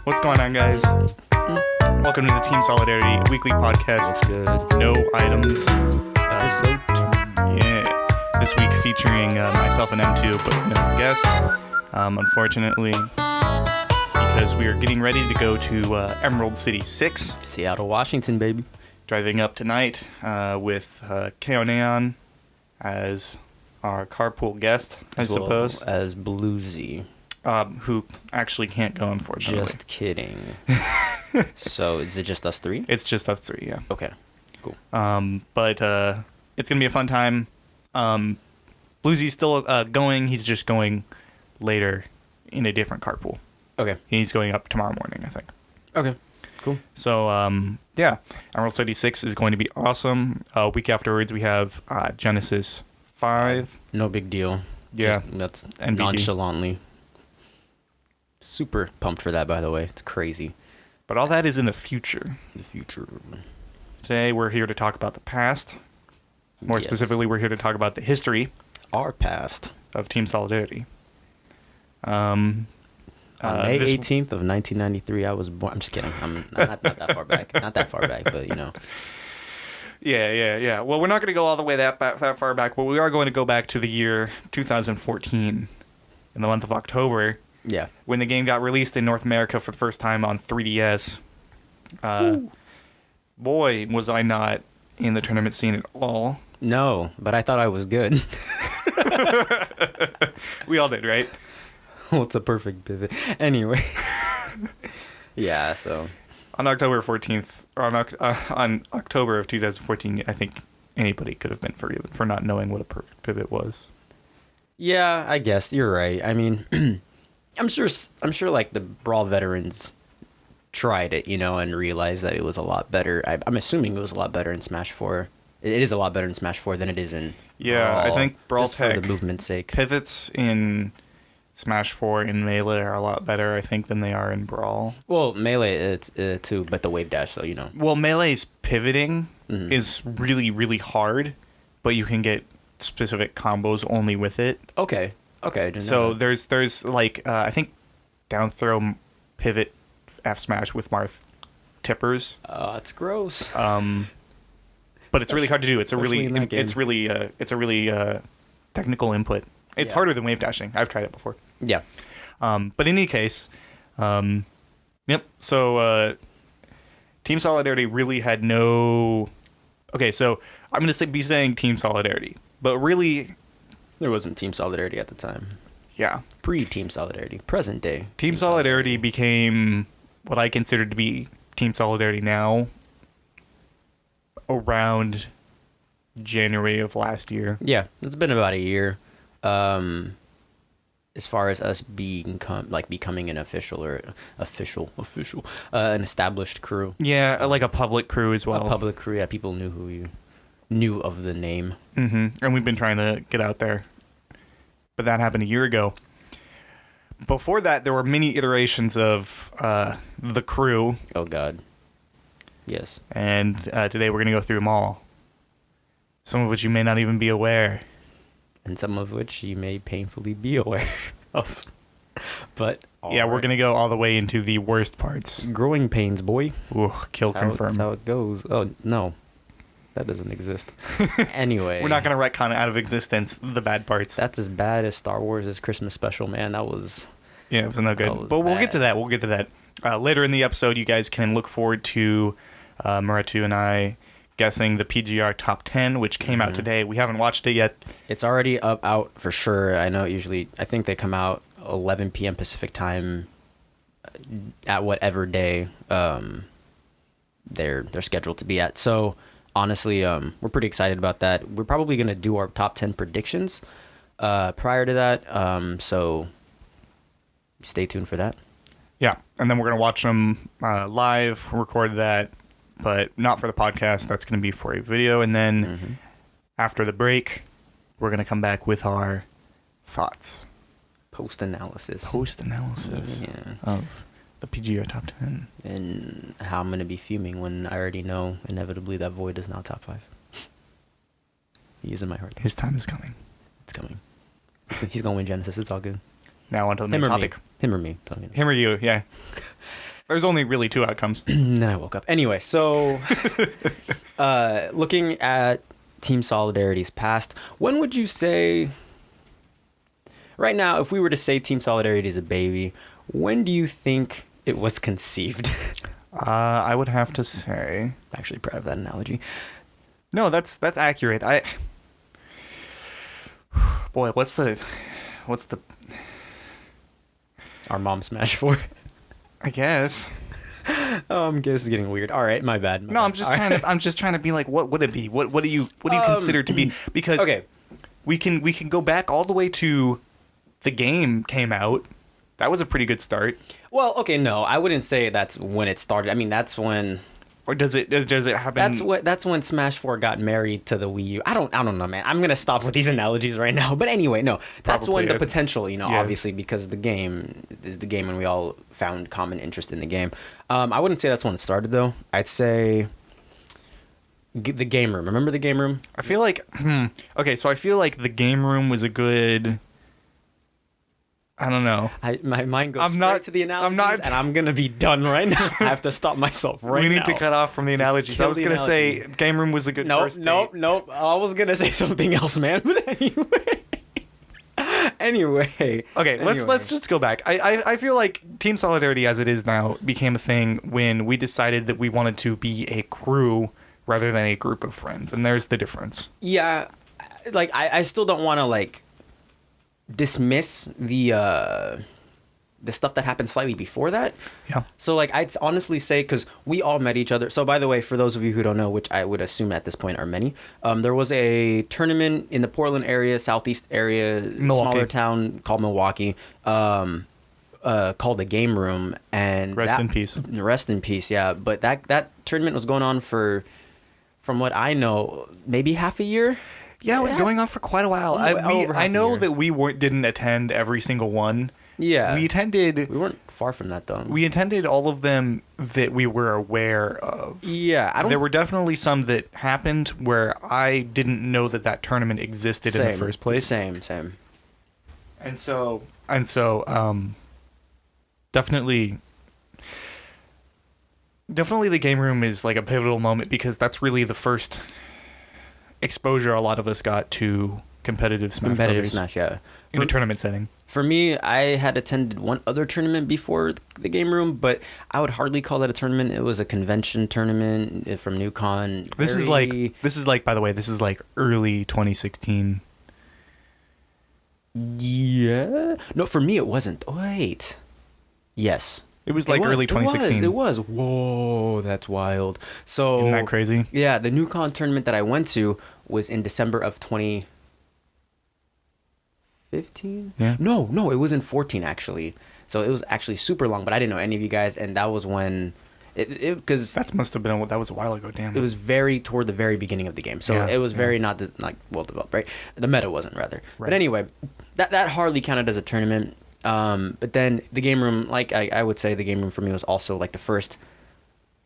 What's going on, guys? Welcome to the Team Solidarity weekly podcast. What's good? No items. Episode 2. Yeah. This week featuring myself and M2, but no guest. Unfortunately, because we are getting ready to go to Emerald City 6. Seattle, Washington, baby. Driving up tonight with Cannon as our carpool guest, I suppose. As Bluesy. Who actually can't go, unfortunately. Just kidding. So, is it just us three? It's just us three, yeah. Okay, cool. But it's going to be a fun time. Bluesy's still going. He's just going later in a different carpool. Okay. He's going up tomorrow morning, I think. Okay, cool. So, yeah. Emerald City 6 is going to be awesome. A week afterwards, we have Genesis 5. No big deal. Yeah. That's NBD. nonchalantly. Super pumped for that, by the way. It's crazy. But all that is in the future. The future. Today, we're here to talk about the past. More Yes. specifically, we're here to talk about the history Our past. of Team Solidarity. On May 18th of 1993, I was born. I'm just kidding. I'm not that far back. Not that far back, but you know. Yeah. Well, we're not going to go all the way that far back, but we are going to go back to the year 2014, in the month of October, Yeah. when the game got released in North America for the first time on 3DS. Boy, was I not in the tournament scene at all. No, but I thought I was good. We all did, right? What's a perfect pivot? Anyway. Yeah, so. On October 14th, or on October of 2014, I think anybody could have been forgiven for not knowing what a perfect pivot was. Yeah, I guess you're right. I mean, I'm sure like the Brawl veterans tried it, you know, and realized that it was a lot better. I'm assuming it was a lot better in Smash 4. It is a lot better in Smash 4 than it is in Yeah, Brawl, I think Brawl just for Tech the movement's sake. pivots in Smash 4 and Melee are a lot better, I think, than they are in Brawl. Well, Melee it's too, but the wave dash, so you know. Well, Melee's pivoting Mhm. is really, really hard, but you can get specific combos only with it. Okay. I didn't So know that. there's like I think down throw pivot F smash with Marth tippers. It's gross. But it's really hard to do. It's a Especially really in that game. it's a really technical input. It's Yeah. harder than wave dashing. I've tried it before. Yeah. But in any case, yep. So Team Solidarity really had no. Okay, so I'm gonna be saying Team Solidarity, but really, There wasn't Team Solidarity at the time. yeah, Pre-Team Solidarity. Present day. Team Solidarity became what I consider to be Team Solidarity now around January of last year. Yeah, it's been about a year. As far as us becoming an official, an established crew, Yeah, like a public crew as well. a public crew. Yeah, people knew of the name. And we've been trying to get out there. But that happened a year ago. Before that, there were many iterations of the crew. Oh God. Yes. And today we're going to go through them all. Some of which you may not even be aware. And some of which you may painfully be aware of. But Yeah, we're going to go all the way into the worst parts. growing pains, boy. Ooh, kill That's confirm. how it goes. Oh no, that doesn't exist. Anyway, We're not going to retcon out of existence the bad parts. That's as bad as Star Wars' Christmas special, man. That was. Yeah, it was no good. That was But we'll get to bad. that. We'll get to that. Later in the episode, you guys can look forward to Muratu and I guessing the PGR top 10, which came out today. We haven't watched it yet. It's already out for sure. I know I think they come out 11 p.m. Pacific time at whatever day they're scheduled to be at. So honestly, we're pretty excited about that. We're probably going to do our top 10 predictions prior to that. So stay tuned for that. Yeah, and then we're going to watch them live, record that, but not for the podcast. That's going to be for a video. And then after the break, we're going to come back with our thoughts. Post-analysis. Post-analysis Yeah. of the PGR top 10. And how I'm going to be fuming when I already know, inevitably, that Void is now top 5. He is in my heart. His time is coming. It's coming. He's going to win Genesis. It's all good. Now on to the main topic. Him or me. Him or you, yeah. There's only really two outcomes. Then I woke up. Anyway, so looking at Team Solidarity's past, when would you say, right now, if we were to say Team Solidarity is a baby, when do you think it was conceived? I would have to say... I'm actually proud of that analogy. No, that's accurate. Boy, what's the... Our mom smash for. I guess. I guess it's getting weird. All right, my bad. I'm just trying to be like, what would it be? What do you consider to be? Because okay, we can go back all the way to the game came out. That was a pretty good start. Well, okay, no, I wouldn't say that's when it started. I mean, that's when. Or does it happen? That's when Smash 4 got married to the Wii U. I don't know, man. I'm gonna stop with these analogies right now. But anyway, no, that's Probably when the potential, yeah. Obviously because the game is the game and we all found common interest in the game. I wouldn't say that's when it started though. I'd say the game room. Remember the game room? I feel like okay, so I feel like the game room was a good. I don't know. My mind goes straight to the analogies, and I'm going to be done right now. I have to stop myself right now. We need to cut off from the analogies. I was going to say game room was a good first date. Nope. I was going to say something else, man. But anyway. Okay, let's just go back. I feel like Team Solidarity as it is now became a thing when we decided that we wanted to be a crew rather than a group of friends. And there's the difference. Yeah. Like, I still don't want to, like, dismiss the stuff that happened slightly before that. Yeah. So like I'd honestly say, because we all met each other. So by the way, for those of you who don't know, which I would assume at this point are many, there was a tournament in the Portland area, southeast area, smaller town called Milwaukee, called the Game Room, and rest in peace. Rest in peace. Yeah, but that tournament was going on for, from what I know, maybe half a year. Yeah, it was going on for quite a while. I know that we didn't attend every single one. Yeah. We weren't far from that, though. We attended all of them that we were aware of. Yeah. There were definitely some that happened where I didn't know that tournament existed in the first place. Same. And so, definitely the game room is like a pivotal moment because that's really the first exposure a lot of us got to competitive Smash, yeah, in a tournament setting. For me, I had attended one other tournament before the game room, but I would hardly call that a tournament. It was a convention tournament from NewCon. This is like by the way, this is like early 2016. Yeah, no, for me it wasn't. Wait, yes. It was early 2016. It was. Whoa, that's wild. So isn't that crazy? Yeah, the NewCon tournament that I went to was in December of 2015. Yeah. No, it was in 14 actually. So it was actually super long, but I didn't know any of you guys, and that was when because that must have been that was a while ago. Damn. It was toward the very beginning of the game, so it was very not well developed, right? The meta wasn't rather. Right. But anyway, that hardly counted as a tournament. But then the game room, like I would say, the game room for me was also like the first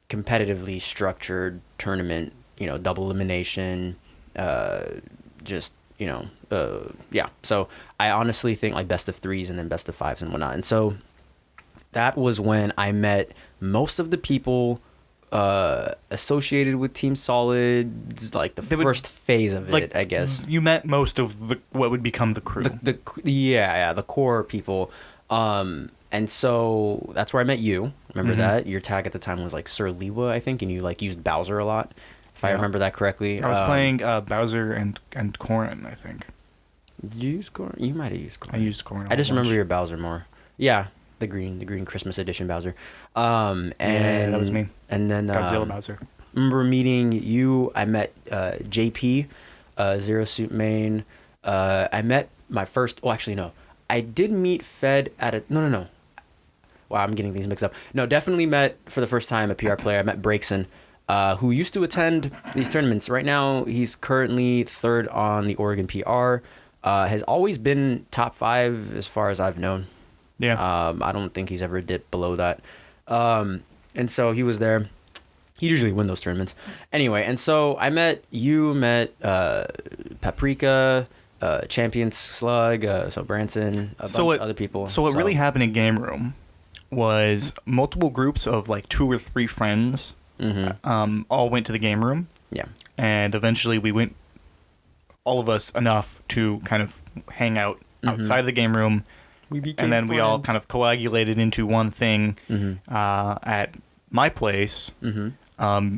competitively structured tournament. Double elimination. Yeah. So I honestly think like best of threes and then best of fives and whatnot. And so that was when I met most of the people associated with Team Solid, like the first phase of it, I guess. You met most of what would become the crew. The core people. And so that's where I met you. Remember that? Your tag at the time was like Sir Liwa, I think, and you like used Bowser a lot. If I remember that correctly. I was playing Bowser and Corrin, I think. Did you use Corrin? You might have used Corrin. I used Corrin. I just remember your Bowser more. Yeah, the green Christmas edition Bowser. And that was me. And then Godzilla Bowser. Remember meeting you. I met JP, Zero Suit Main. I met my first. Oh, actually no. I did meet Fed at a no. Wow, I'm getting these mixed up. No, definitely met for the first time a PR player. I met Breakson. Who used to attend these tournaments. Right now, he's currently third on the Oregon PR. Has always been top 5 as far as I've known. Yeah. I don't think he's ever dipped below that. And so he was there. He'd usually win those tournaments. Anyway, and so I met Paprika, Champion Slug, so Branson, a bunch of other people. So what really happened in Game Room was multiple groups of like 2 or 3 friends all went to the game room. Yeah. And eventually we went, all of us, enough to kind of hang out outside the game room. And then we all kind of coagulated into one thing at my place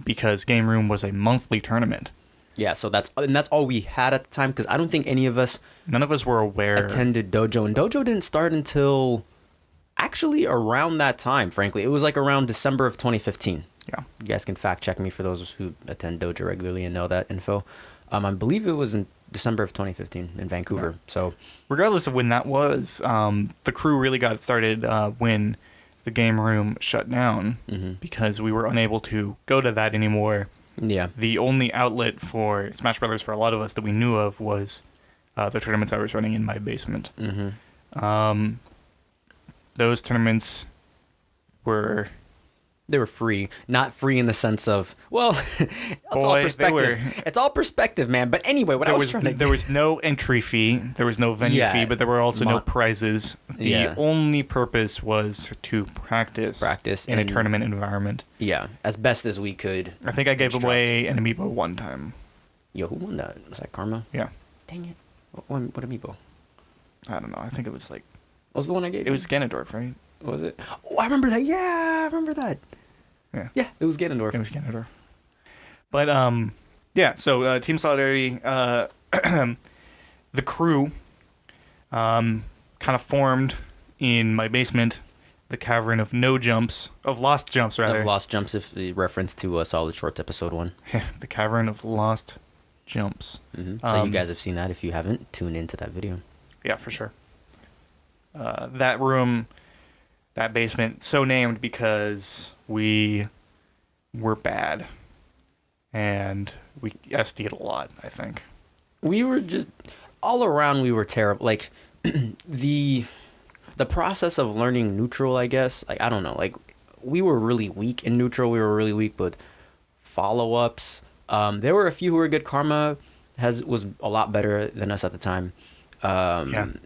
because game room was a monthly tournament. Yeah, so that's all we had at the time, because I don't think none of us were aware. Attended Dojo, and Dojo didn't start until actually around that time, frankly. It was like around December of 2015. Yeah. You guys can fact check me for those who attend Dojo regularly and know that info. I believe it was in December of 2015 in Vancouver. Yeah. So regardless of when that was, the crew really got started when the game room shut down because we were unable to go to that anymore. Yeah. The only outlet for Smash Brothers for a lot of us that we knew of was the tournaments I was running in my basement. Those tournaments were... They were free. Not free in the sense of, well, all perspective. It's all perspective, man. But anyway, there was no entry fee. There was no venue fee, but there were also no prizes. The only purpose was to practice in a tournament environment. Yeah, as best as we could. I think I gave away an amiibo one time. Yo, who won that? Was that Karma? Yeah. Dang it. What amiibo? I don't know. I think it was like... What was the one I gave? It was Ganondorf, right? Was it? Oh, I remember that. Yeah, I remember that. Yeah, it was Ganondorf. It was Ganondorf. But, yeah, so Team Solidarity, the crew kind of formed in my basement, the Cavern of No Jumps, of Lost Jumps, rather. Of Lost Jumps, if the reference to Solid Shorts episode 1. Yeah, the Cavern of Lost Jumps. So you guys have seen that. If you haven't, tune into that video. Yeah, for sure. That room, that basement, so named because... we were bad, and we SD'd a lot, I think. We were just, all around we were terrible. Like, the process of learning neutral, I guess, like, I don't know, like, we were really weak in neutral, we were really weak with follow-ups. There were a few who were good. Karma was a lot better than us at the time. And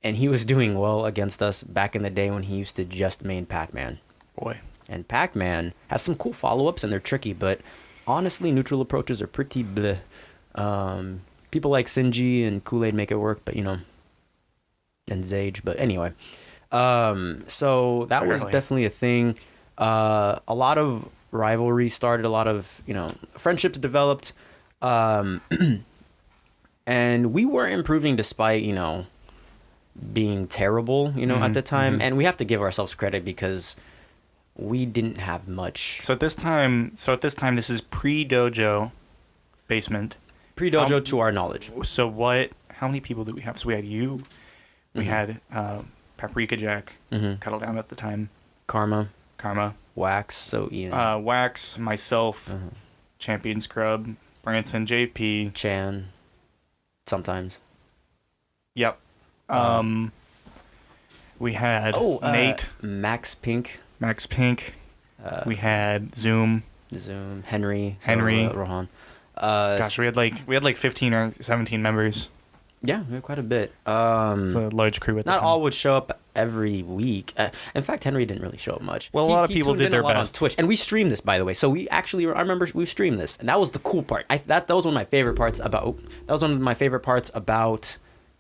he was doing well against us back in the day when he used to just main Pac-Man. Boy. And Pac-Man has some cool follow-ups, and they're tricky, but honestly, neutral approaches are pretty bleh. People like Sinji and Kool-Aid make it work, but, you know, and Zage, but anyway. So that was definitely a thing. A lot of rivalry started, a lot of, you know, friendships developed, and we were improving despite, you know, being terrible, you know, at the time, and we have to give ourselves credit because... we didn't have much. So at this time, this is pre-Dojo basement. Pre-Dojo to our knowledge. So how many people did we have? So we had you. We had Paprika Jack, Cuddle Down at the time. Karma. Wax. So Ian. Wax, myself, Champion Scrub, Branson, JP. Chan. Sometimes. Yep. We had Nate. Max Pink. We had Zoom, Henry, Rohan. Gosh, we had like 15 or 17 members. Yeah, we had quite a bit. It's a large crew at the time. Not all would show up every week. In fact, Henry didn't really show up much. Well, a lot of people did their best on Twitch, and we streamed this, by the way. So I remember we streamed this, and that was the cool part. That was one of my favorite parts about. That was one of my favorite parts about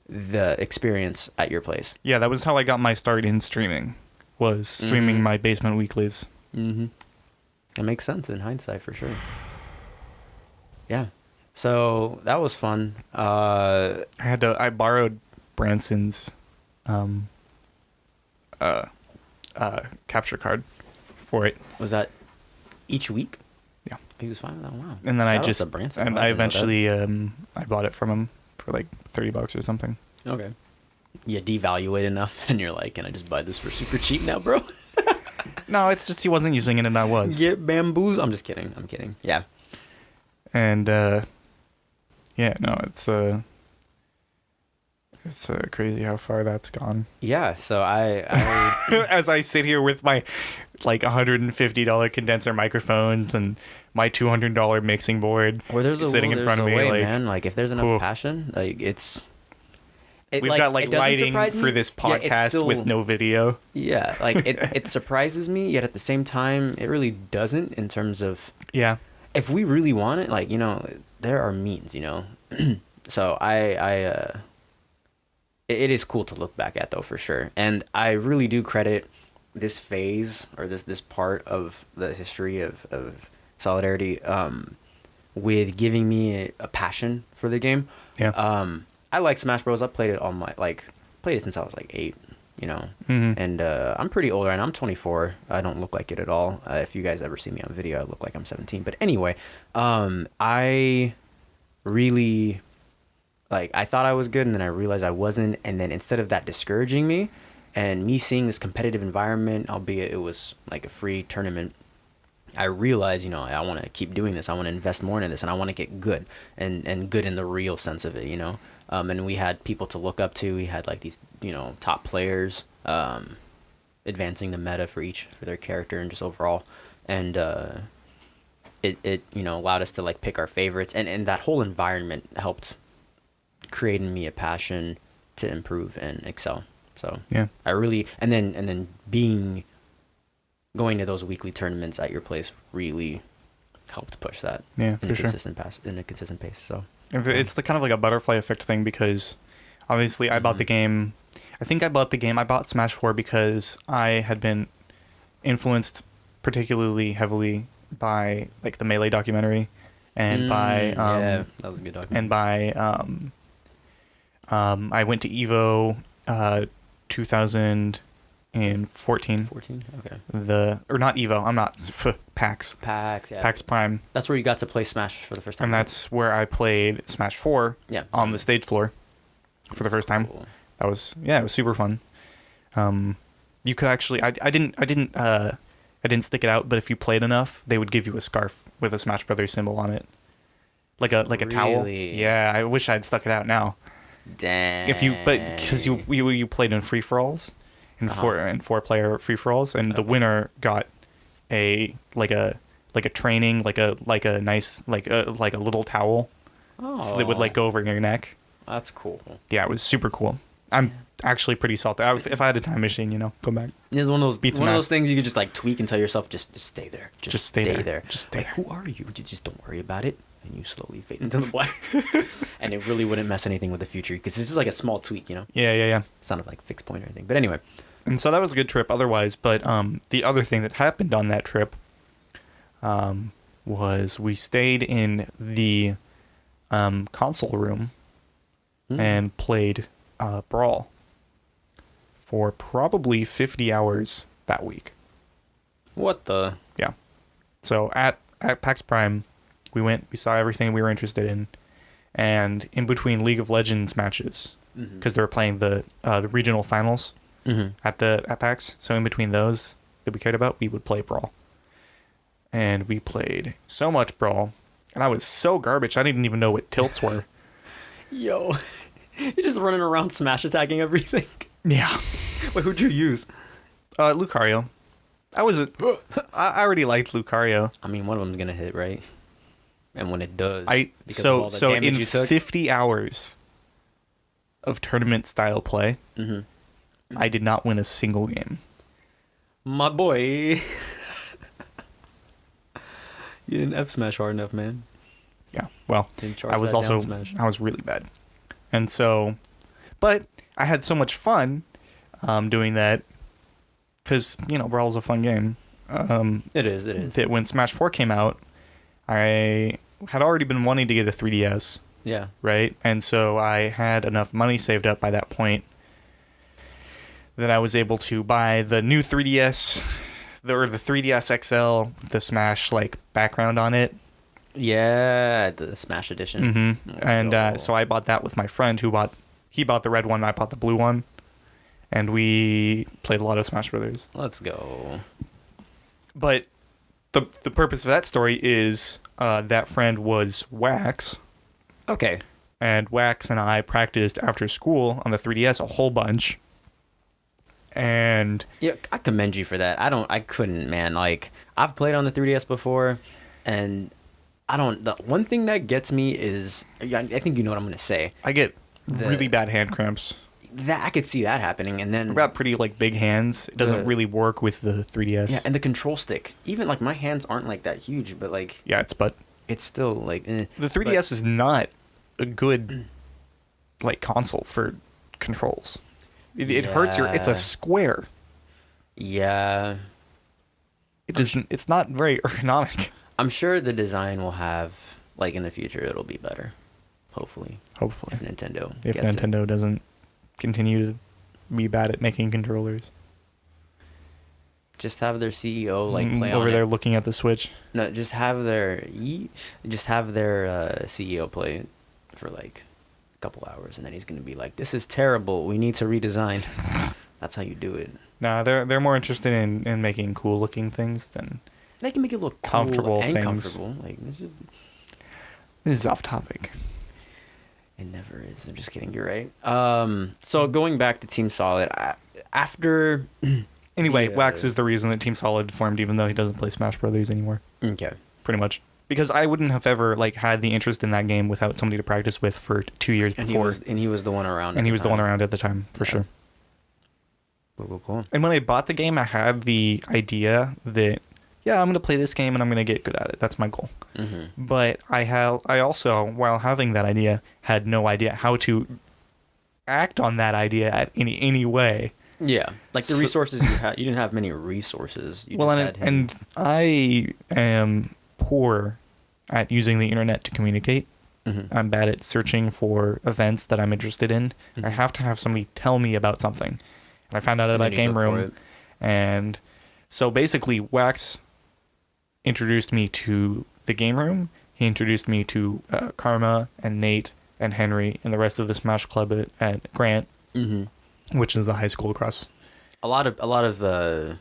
the experience at your place. Yeah, that was how I got my start in streaming. Was streaming my basement weeklies. It makes sense in hindsight, for sure. Yeah. So that was fun. I borrowed Branson's capture card for it. Was that each week? Yeah. He was fine with that. Wow. And then I eventually I bought it from him for like $30 or something. Okay. You devalue it enough, and you're like, can I just buy this for super cheap now, bro? No, it's just he wasn't using it, and I was. Get bamboos. I'm just kidding. I'm kidding. Yeah. And, it's crazy how far that's gone. Yeah, so I as I sit here with my, like, $150 condenser microphones and my $200 mixing board sitting in front of me. Like, man, like, if there's enough passion, like, it's... We've got like it doesn't lighting surprise me, for this yet it's podcast still- with no video. Yeah, like it surprises me, yet at the same time, it really doesn't in terms of Yeah. if we really want it, like, you know, there are means, you know. So it is cool to look back at though, for sure. And I really do credit this phase or this part of the history of Solidarity with giving me a passion for the game. Yeah. I like Smash Bros. I played it all played it since I was like 8, you know. Mhm. And I'm pretty old right now. I'm 24. I don't look like it at all. If you guys ever see me on video, I look like I'm 17. But anyway, I really, like, I thought I was good, and then I realized I wasn't. And then instead of that discouraging me, and me seeing this competitive environment, albeit it was like a free tournament, I realized, you know, I want to keep doing this. I want to invest more into this, and I want to get good, and good in the real sense of it, you know. And we had people to look up to. We had like these, you know, top players, advancing the meta for their character and just overall. And it you know, allowed us to like pick our favorites, and that whole environment helped create in me a passion to improve and excel. So Yeah. I really, and then going to those weekly tournaments at your place really helped push that Yeah, in for a sure. consistent pace. So It's the kind of like a butterfly effect thing, because obviously I bought the game. I think I bought the game. I bought Smash 4 because I had been influenced particularly heavily by like the Melee documentary, and by yeah, that was a good documentary. and by I went to Evo 2014. 14, okay. Or not Evo. I'm not PAX. PAX, yeah. PAX Prime. That's where you got to play Smash for the first time. And that's where I played Smash 4 Yeah. on the stage floor for the first time. Cool. That was, yeah, it was super fun. You could actually, I didn't stick it out, but if you played enough, they would give you a scarf with a Smash Brothers symbol on it, like a towel. Really? Yeah, I wish I'd stuck it out now. Dang. Because you played in free for alls, in four player free for alls, and the winner got a training, like a nice like a little towel that would like go over your neck. That's cool. Yeah, it was super cool. I'm actually pretty salty. If I had a time machine, you know, go back. It's one of those Beat some one of ass. those things you could just like tweak and tell yourself, just stay there. Just stay there. Just stay like, there. who are you? You just don't worry about it, and you slowly fade into the black. And it really wouldn't mess anything with the future, because it's just like a small tweak, you know. Yeah. It's not like fixed point or anything. But anyway, And so that was a good trip otherwise. But the other thing that happened on that trip was we stayed in the console room and played Brawl for probably 50 hours that week. what the? Yeah. So at PAX Prime, we saw everything we were interested in. And in between League of Legends matches, because they were playing the regional finals at PAX, so in between those that we cared about, we would play Brawl. And we played so much Brawl, and I was so garbage, I didn't even know what tilts were. Yo, you're just running around smash attacking everything. Yeah. Wait, who'd you use? Lucario. I already liked Lucario. I mean, one of them's gonna hit, right? And when it does, because of So all the damage in you took, 50 hours of tournament style play, I did not win a single game. my boy, you didn't F smash hard enough, man. Yeah. Well, Didn't charge I was that down also smash. I was really bad, and so, but I had so much fun doing that, because you know Brawl's a fun game. It is. That when Smash 4 came out, I had already been wanting to get a 3DS, Yeah. right? And so I had enough money saved up by that point that I was able to buy the new 3DS, the 3DS XL, the Smash like background on it. Yeah, the Smash edition. Let's And go. so I bought that with my friend he bought the red one, I bought the blue one, and we played a lot of Smash Brothers. Let's go. But the purpose of that story is that friend was Wax, Okay. and Wax and I practiced after school on the 3DS a whole bunch. And Yeah, I commend you for that. I couldn't, man. Like, I've played on the 3DS before, and the one thing that gets me is, I think you know what I'm gonna say. I get really bad hand cramps. That I could see that happening, and then I've got pretty like big hands. It doesn't really work with the 3DS. Yeah, and the control stick. Even like my hands aren't like that huge, but like it's still like the 3DS is not a good like console for controls. It hurts your. It's a square. Yeah. It's not very ergonomic. I'm sure the design will have like in the future it'll be better. Hopefully. If Nintendo doesn't continue to be bad at making controllers. Just have their CEO like play over on there it. looking at the Switch. No, just have their CEO play it for like a couple hours, and then he's gonna be like, "This is terrible. We need to redesign." That's how you do it. Nah, they're more interested in making cool looking things than They can make it look comfortable cool and things. comfortable. Like it's just. This is off topic. It never is. I'm just kidding. You're right. So going back to Team Solid, after. Anyway, Wax is the reason that Team Solid formed, even though he doesn't play Smash Brothers anymore. Okay. Pretty much. Because I wouldn't have ever like had the interest in that game without somebody to practice with for 2 years before. He was the one around. And he was the one around at the time, for sure. Cool. And when I bought the game, I had the idea that, yeah, I'm going to play this game and I'm going to get good at it. That's my goal. Mm-hmm. But I also, while having that idea, had no idea how to act on that idea at any way. Yeah, like the resources you had. You didn't have many resources. You well, just and, had him. and I am poor at using the internet to communicate. Mm-hmm. I'm bad at searching for events that I'm interested in. Mm-hmm. I have to have somebody tell me about something. And I found out about Game Room. And so basically, Wax introduced me to the Game Room. He introduced me to Karma and Nate and Henry and the rest of the Smash Club at Grant. Mm-hmm. Which is the high school across. A lot of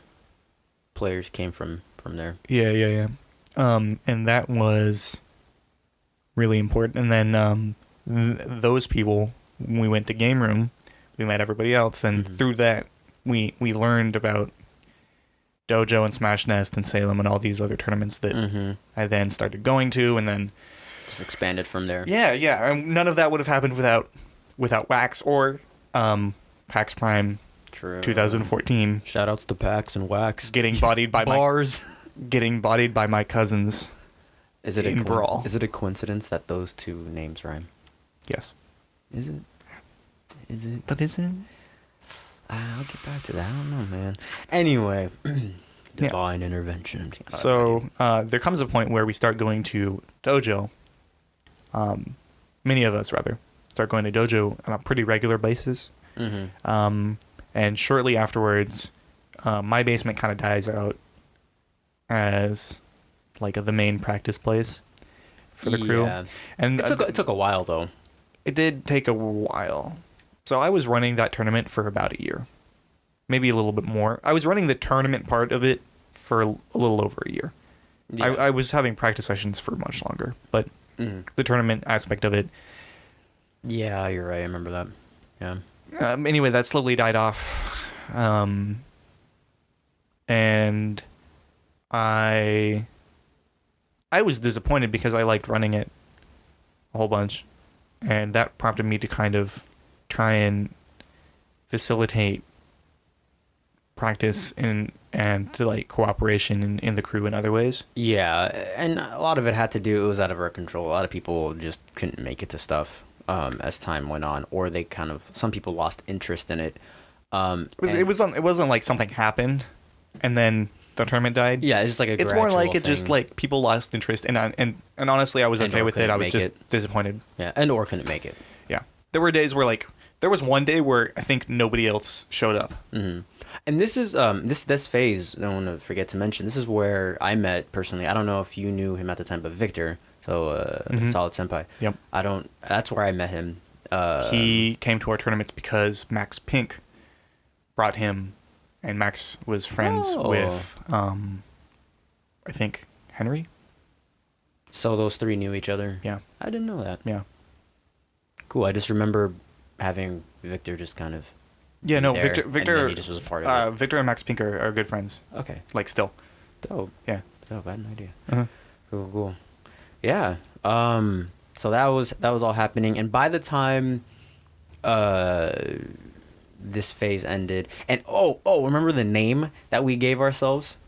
players came from there. Yeah. And that was really important. And then those people, when we went to Game Room, we met everybody else, and through that, we learned about Dojo and Smash Nest and Salem and all these other tournaments that I then started going to, and then just expanded from there. Yeah. And none of that would have happened without Wax or PAX Prime. True. 2014. Shoutouts to PAX and Wax. Getting bodied by bars. Getting bodied by my cousins. Is it in Brawl? Is it a coincidence that those two names rhyme? Yes. Is it? But is it? I'll get back to that. I don't know, man. Anyway, divine intervention. So there comes a point where we start going to Dojo. Many of us, rather, start going to Dojo on a pretty regular basis. Mm-hmm. And shortly afterwards, my basement kind of dies out as like the main practice place for the crew. Yeah. And it took a while though. It did take a while. So I was running that tournament for about a year, maybe a little bit more. I was running the tournament part of it for a little over a year. Yeah. I was having practice sessions for much longer, but the tournament aspect of it. Yeah, you're right. I remember that. Yeah. Anyway, that slowly died off. And I was disappointed because I liked running it a whole bunch. And that prompted me to kind of try and facilitate practice and to like cooperation in the crew in other ways. Yeah, and a lot of it had to do, it was out of our control. A lot of people just couldn't make it to stuff as time went on, or they kind of, some people lost interest in it. It wasn't like something happened and then the tournament died. Yeah, it's just like it's more like it just like people lost interest, and honestly I was okay with it. I was just disappointed. Yeah, and or couldn't make it. Yeah, there were days where like there was one day where I think nobody else showed up. Mm-hmm. And this is this phase, I don't want to forget to mention, this is where I met personally. I don't know if you knew him at the time, but Victor, so Solid Senpai. Yep. That's where I met him. He came to our tournaments because Max Pink brought him, and Max was friends with I think Henry. So those three knew each other. Yeah. I didn't know that. Yeah. Cool. I just remember having Victor just kind of. Yeah, no, there, Victor he just was a part of it. Victor and Max Pink are good friends. Okay. Like still. Dope. Yeah. Dope. I had no idea. Uh-huh. Cool. Yeah. So that was all happening, and by the time this phase ended. And remember the name that we gave ourselves?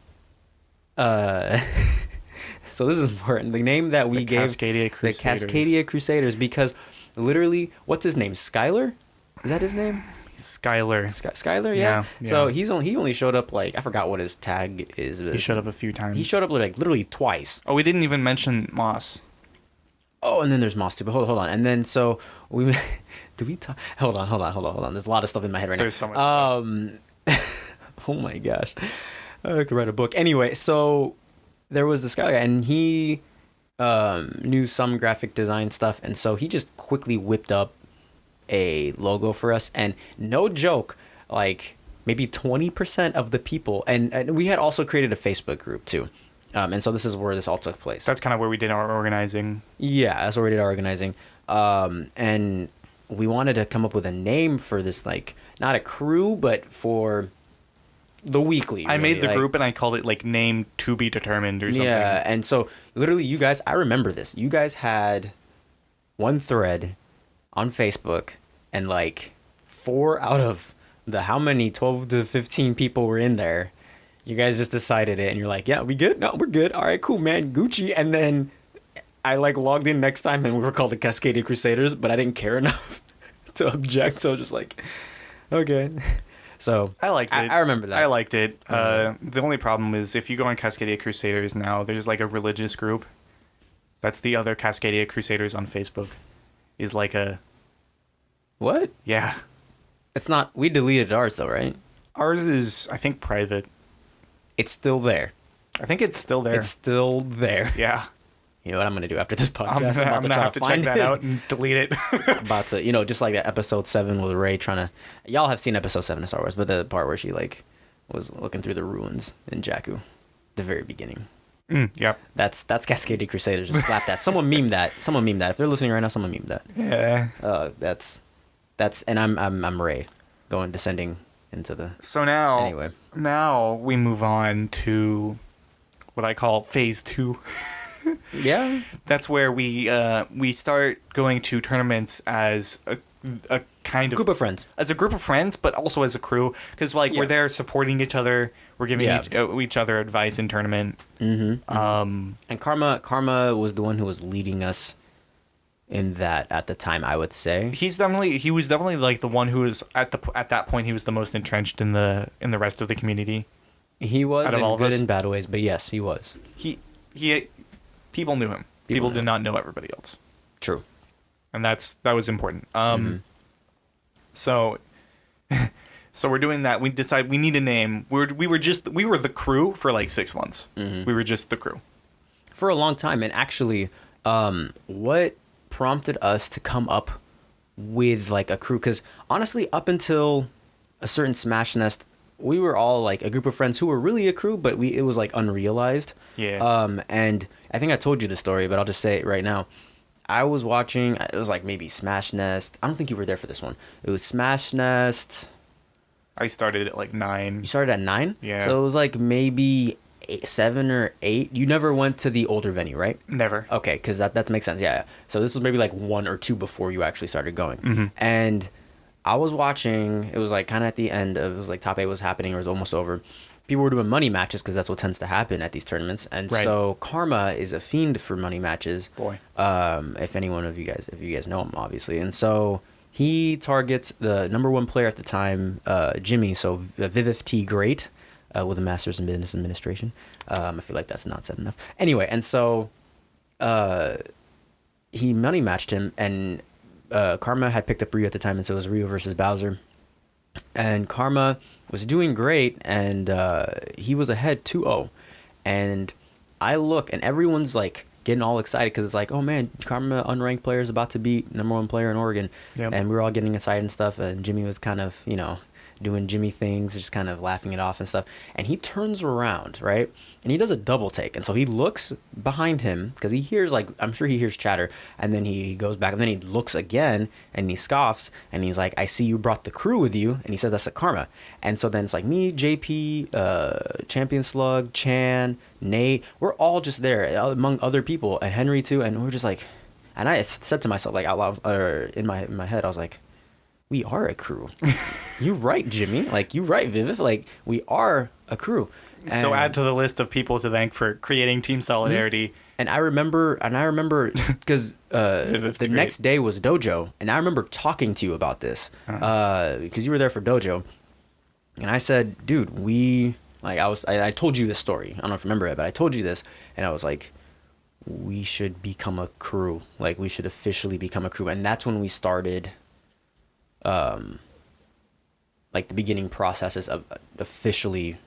So this is important. The name that we gave Cascadia Crusaders. The Cascadia Crusaders, because literally, what's his name? Skylar? Is that his name? Skylar. Skylar, yeah. So he only showed up like, I forgot what his tag is. He showed up a few times. He showed up like literally twice. Oh, we didn't even mention Moss. Oh, and then there's Moss too. But hold on. And then so we do we talk? Hold on. There's a lot of stuff in my head right now. There's so much stuff. Oh my gosh, I could write a book. Anyway, so there was this guy, and he knew some graphic design stuff, and so he just quickly whipped up a logo for us. And no joke, like maybe 20% of the people, and we had also created a Facebook group too. And so this is where this all took place. That's kind of where we did our organizing. Yeah, that's where we did our organizing. And we wanted to come up with a name for this, like, not a crew, but for the weekly. I made the group and I called it like name to be determined or something. Yeah, and so literally you guys, I remember this. You guys had one thread on Facebook, and like 4 out of the how many 12 to 15 people were in there. You guys just decided it, and you're like, yeah, we good? No, we're good. All right, cool, man. Gucci. And then I like logged in next time, and we were called the Cascade Crusaders, but I didn't care enough to object. So just like, okay. So I liked it. I remember that. I liked it. The only problem is if you go on Cascadia Crusaders now, there's like a religious group. That's the other Cascadia Crusaders on Facebook. Is like a... What? Yeah. It's not... We deleted ours though, right? Ours is, I think, private. It's still there. I think it's still there. It's still there. Yeah. You know what I'm going to do after this podcast? I'm gonna have to check that out and delete it. About to, just like that episode 7 with Ray trying to... Y'all have seen episode 7 of Star Wars, but the part where she like was looking through the ruins in Jakku, the very beginning. Yep. That's Cascade Crusaders. Just slap that. Someone meme that. If they're listening right now, someone meme that. Yeah. That's and I'm Ray, descending into the... So now we move on to what I call phase 2. Yeah. That's where we start going to tournaments as a kind of group of friends. As a group of friends, but also as a crew, because we're there supporting each other. We're giving each other advice in tournament. Mm-hmm. And Karma was the one who was leading us in that at the time, I would say. He was definitely like the one who was at that point he was the most entrenched in the rest of the community. He was in good and bad ways, but yes, he was. He people knew him. People did not know everybody else. True. And that was important. So we're doing that. We decide we need a name. We were the crew for like 6 months. Mm-hmm. We were just the crew for a long time. And actually, what prompted us to come up with like a crew? Because honestly, up until a certain Smash Nest, we were all like a group of friends who were really a crew, but it was like unrealized. Yeah. And I think I told you the story, but I'll just say it right now. I was watching, it was like maybe Smash Nest. I don't think you were there for this one. It was Smash Nest. I started at like 9. You started at 9? Yeah. So it was like maybe 7 or 8. You never went to the older venue, right? Never. Okay, because that makes sense. Yeah. So this was maybe like 1 or 2 before you actually started going. Mm-hmm. And I was watching, it was like kind of at the end of, it was like top 8 was happening, or it was almost over. People were doing money matches because that's what tends to happen at these tournaments. And so Karma is a fiend for money matches. Boy. If you guys know him, obviously. And so he targets the number 1 player at the time, Jimmy. So Vivif T Great, with a master's in business administration. I feel like that's not said enough. Anyway, and so he money matched him, and Karma had picked up Ryu at the time, and so it was Ryu versus Bowser. And Karma was doing great, and he was ahead 2-0. And I look, and everyone's like getting all excited because it's like, oh man, Karma unranked player is about to beat number 1 player in Oregon. Yep. And we were all getting excited and stuff. And Jimmy was kind of, doing Jimmy things, just kind of laughing it off and stuff. And he turns around, right? And he does a double take. And so he looks behind him because he hears, like, I'm sure he hears chatter. And then he goes back, and then he looks again, and he scoffs, and he's like, I see you brought the crew with you. And he said that's the Karma. And so then it's like me, JP, Champion Slug, Chan, Nate. We're all just there among other people, and Henry too. And we're just like, and I said to myself, like, out loud, or in my head, I was like, we are a crew. You right, Jimmy. Like, you right, Viviv. Like, we are a crew. So add to the list of people to thank for creating Team Solidarity. And I remember because the next day was Dojo, and I remember talking to you about this because you were there for Dojo, and I said, dude, I told you this story. I don't know if you remember it, but I told you this, and I was like, we should become a crew. Like, we should officially become a crew, and that's when we started, like the beginning processes of officially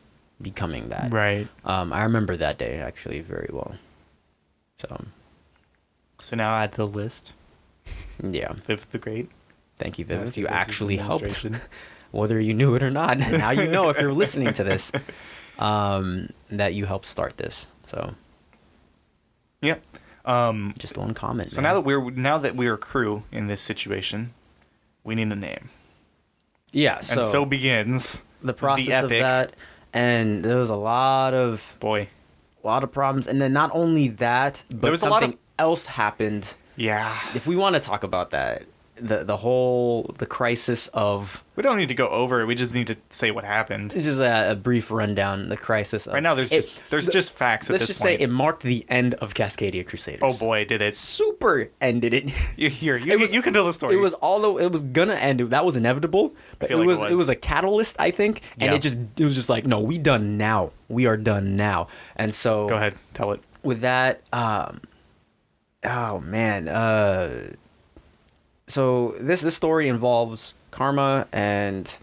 becoming that. Right. I remember that day actually very well. So now add to the list. Yeah. Viv the Great. Thank you, Viv. Master You Crisis actually helped, Administration. whether you knew it or not. Now you know if you're listening to this, that you helped start this. So. Yep. Just one comment. So man. now that we're a crew in this situation, we need a name. Yeah. And so begins the process the of epic. that, and there was a lot of problems, and then not only that, but there was something else happened. Yeah. If we want to talk about that, the crisis of... We don't need to go over it. We just need to say what happened. Just a brief rundown. The crisis of... Right now, there's just facts at this point. Let's just say it marked the end of Cascadia Crusaders. Oh boy, did it. Super ended it. You can tell the story. It was gonna end. That was inevitable. But it was a catalyst, I think. And it was just like, no, we done now. We are done now. And so... Go ahead. Tell it. With that... oh, man. So this story involves Karma and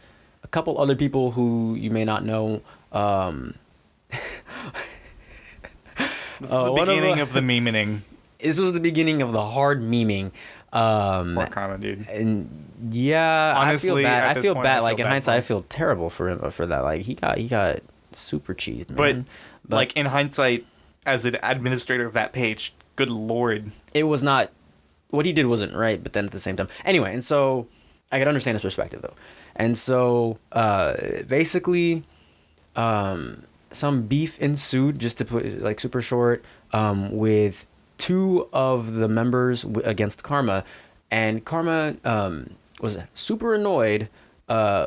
a couple other people who you may not know. This is the beginning of the memeing. This was the beginning of the hard memeing. Poor Karma, dude. And yeah, honestly, I feel bad. Like in hindsight, I I feel terrible for him for that. Like he got super cheesed, man. But like in hindsight, as an administrator of that page, good lord, it was not. What he did wasn't right, but then at the same time, anyway. And so I could understand his perspective though. And so basically, some beef ensued, just to put it, like super short, with two of the members against Karma, and Karma was super annoyed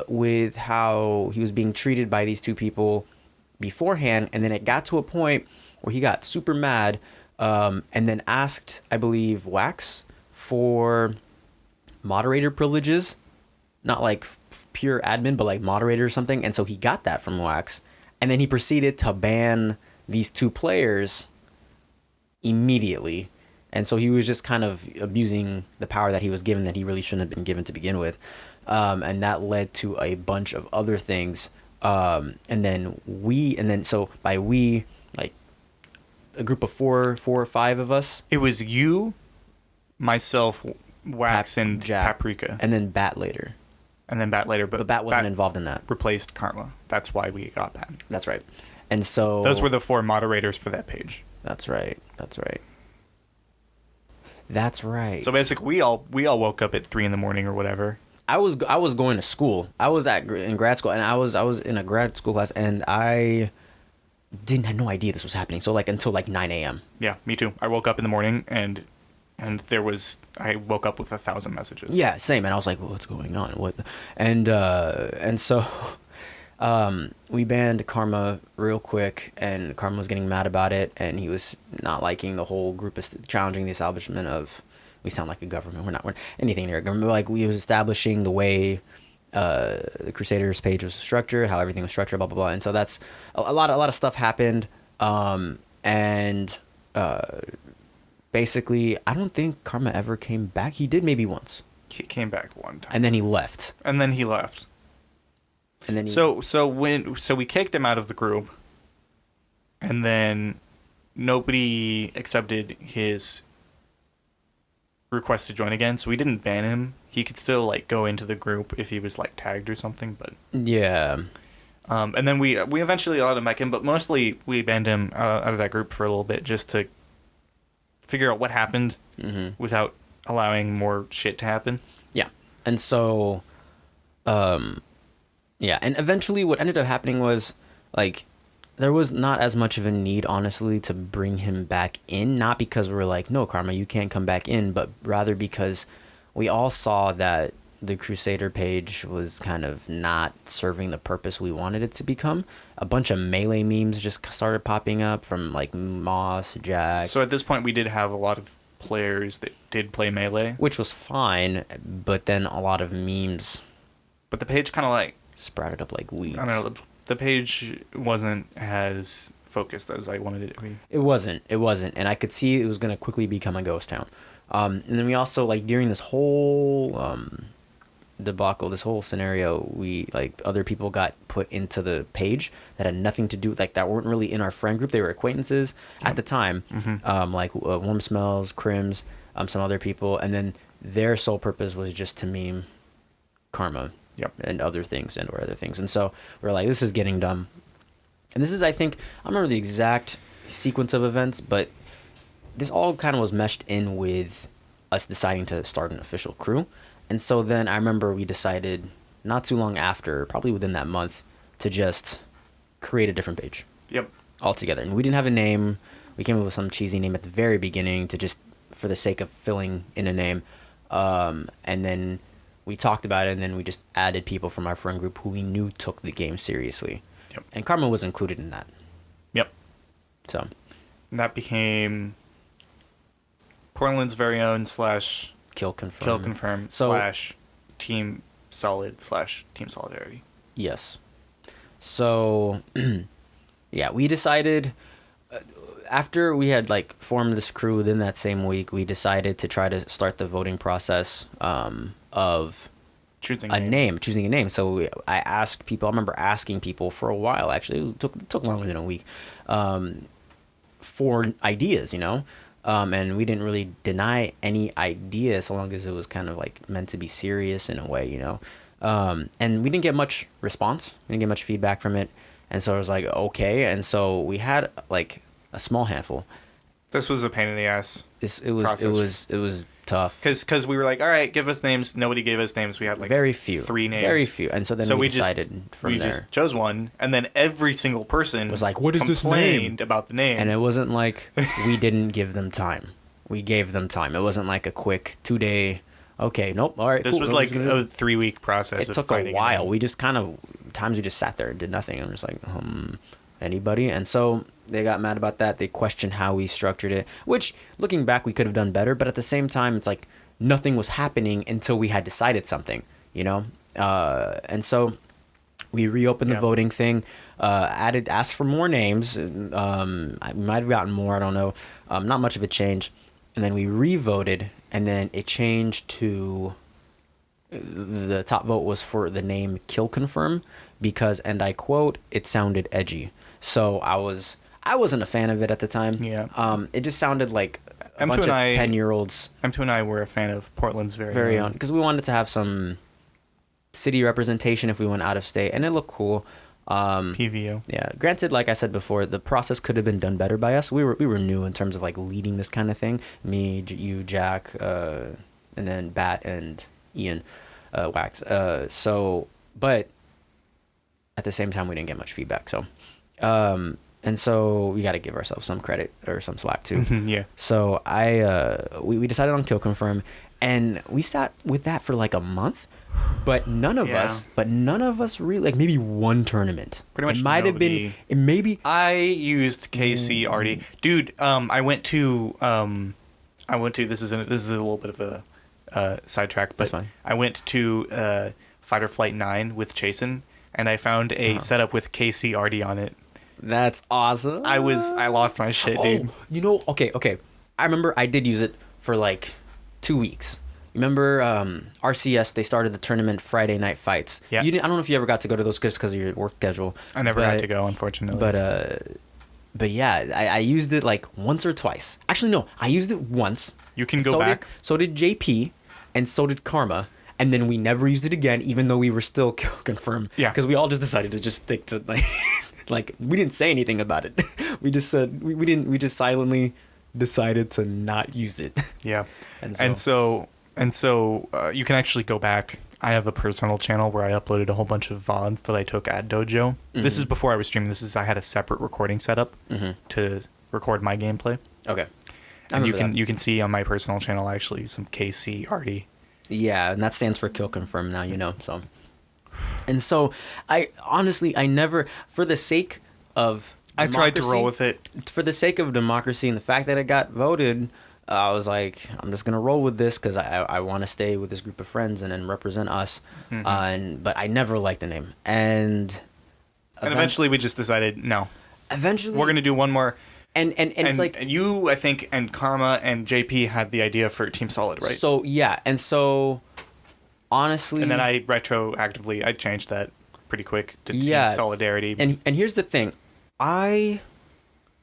with how he was being treated by these two people beforehand, and then it got to a point where he got super mad, and then asked, I believe, Wax for moderator privileges, not like pure admin, but like moderator or something. And so he got that from Wax, and then he proceeded to ban these two players immediately. And so he was just kind of abusing the power that he was given that he really shouldn't have been given to begin with. And that led to a bunch of other things. So by we, like a group of four or five of us. It was you, myself, Wax, and Jack, Paprika. And then Bat later. But Bat wasn't involved in that. Replaced Karma. That's why we got that. That's right. And so... Those were the four moderators for that page. That's right. So basically, we all woke up at 3 a.m. or whatever. I was going to school. I was in grad school, and I was in a grad school class, and I had no idea this was happening. So like until like 9 a.m. Yeah, me too. I woke up in the morning and I woke up with 1,000 messages. Yeah, same. And I was like, well, what's going on? What? And so we banned Karma real quick, and Karma was getting mad about it, and he was not liking the whole group challenging the establishment of. We sound like a government. We're anything near a government. Like we was establishing the way the Crusaders page was structured, how everything was structured, blah blah blah. And so that's a lot of stuff happened. Basically, I don't think Karma ever came back. He did maybe once. He came back one time. And then he left. And then he So we kicked him out of the group, and then nobody accepted his request to join again, so we didn't ban him. He could still like go into the group if he was like tagged or something, but yeah. And then we eventually allowed him back in, but mostly we banned him out of that group for a little bit just to figure out what happened without allowing more shit to happen. Yeah. And so yeah, and eventually what ended up happening was like there was not as much of a need, honestly, to bring him back in. Not because we were like, no, Karma, you can't come back in, but rather because we all saw that the Crusader page was kind of not serving the purpose we wanted it to become. A bunch of melee memes just started popping up from like Moss, Jack. So at this point, we did have a lot of players that did play melee, which was fine, but then a lot of memes. But the page kind of like sprouted up like weeds. I don't know. The page wasn't as focused as I wanted it to be. It wasn't, and I could see it was gonna quickly become a ghost town. And then we also like during this whole debacle, this whole scenario, we like other people got put into the page that had nothing to do, like that weren't really in our friend group. They were acquaintances at the time, like Warm Smells, Crims, some other people, and then their sole purpose was just to meme Karma, and other things and or other things. And so we're like, this is getting dumb. And this is, I think, I don't remember the exact sequence of events, but this all kind of was meshed in with us deciding to start an official crew. And so then I remember we decided not too long after, probably within that month, to just create a different page. Yep. Altogether. And we didn't have a name. We came up with some cheesy name at the very beginning to just, for the sake of filling in a name. And then we talked about it, and then we just added people from our friend group who we knew took the game seriously. Yep. And Karma was included in that. Yep. So. And that became Portland's very own / Kill Confirm / Team Solid / Team Solidarity. Yes. So, yeah, we decided after we had like formed this crew within that same week, we decided to try to start the voting process of choosing a name. So I asked people. I remember asking people for a while. Actually, it took longer than a week for ideas, and we didn't really deny any idea so long as it was kind of like meant to be serious in a way, and we didn't get much response. We didn't get much feedback from it, and so I was like, okay. And so we had like a small handful. This was a pain in the ass. It was tough. Because we were like, all right, give us names. Nobody gave us names. We had like very few, 3 names. Very few. And so then we decided from there. We just chose one, and then every single person was like, what is this name? Complained about the name. And it wasn't like we didn't give them time. We gave them time. It wasn't like a quick 2-day, okay, nope, all right, This was like a 3-week process. It took a while. We just kind of, times we just sat there and did nothing. I'm just like, anybody? And so they got mad about that. They questioned how we structured it, which looking back, we could have done better. But at the same time, it's like nothing was happening until we had decided something, and so we reopened the voting thing, asked for more names. I might have gotten more. I don't know. Not much of a change. And then we re-voted, and then it changed to the top vote was for the name Kill Confirm because, and I quote, it sounded edgy. So I wasn't a fan of it at the time. Yeah. It just sounded like a bunch of 10-year-olds. M2 and I were a fan of Portland's very own because we wanted to have some city representation if we went out of state, and it looked cool. PVO. Yeah. Granted, like I said before, the process could have been done better by us. We were new in terms of like leading this kind of thing. Me, you, Jack, and then Bat and Ian, Wax. But at the same time, we didn't get much feedback. So, and so we got to give ourselves some credit or some slack too. Yeah. So we decided on Kill Confirm, and we sat with that for like a month. But none of us really, like maybe one tournament. Pretty much it might have been. It maybe I used KCRD, dude. I went to. This is a little bit of a sidetrack, but that's fine. I went to Fight or Flight 9 with Chasen, and I found a setup with KCRD on it. That's awesome. I lost my shit, dude. Okay. I remember I did use it for like 2 weeks. Remember RCS, they started the tournament Friday night fights. Yeah. I don't know if you ever got to go to those just because of your work schedule. I never got to go, unfortunately. But yeah, I used it like once or twice. Actually, no, I used it once. You can go back. So did JP, and so did Karma. And then we never used it again, even though we were still confirmed. Yeah. Because we all just decided to just stick to like we didn't say anything about it. We just said we didn't. We just silently decided to not use it. Yeah. And so you can actually go back. I have a personal channel where I uploaded a whole bunch of VODs that I took at Dojo. Mm-hmm. This is before I was streaming. I had a separate recording setup to record my gameplay. Okay. And you can see on my personal channel actually some KC already. Yeah, and that stands for kill confirm now, you know. So, and so I honestly I never, for the sake of I tried to roll democracy- with it. for the sake of democracy and the fact that it got voted, I was like, I'm just gonna roll with this because I want to stay with this group of friends and then represent us. But I never liked the name, and Eventually we just decided, no, eventually we're going to do one more. and it's like, and you, I think, and Karma and JP had the idea for Team Solid, right? so yeah, and so honestly, And then I retroactively, I changed that pretty quick to Team Yeah. Solidarity. and here's the thing, I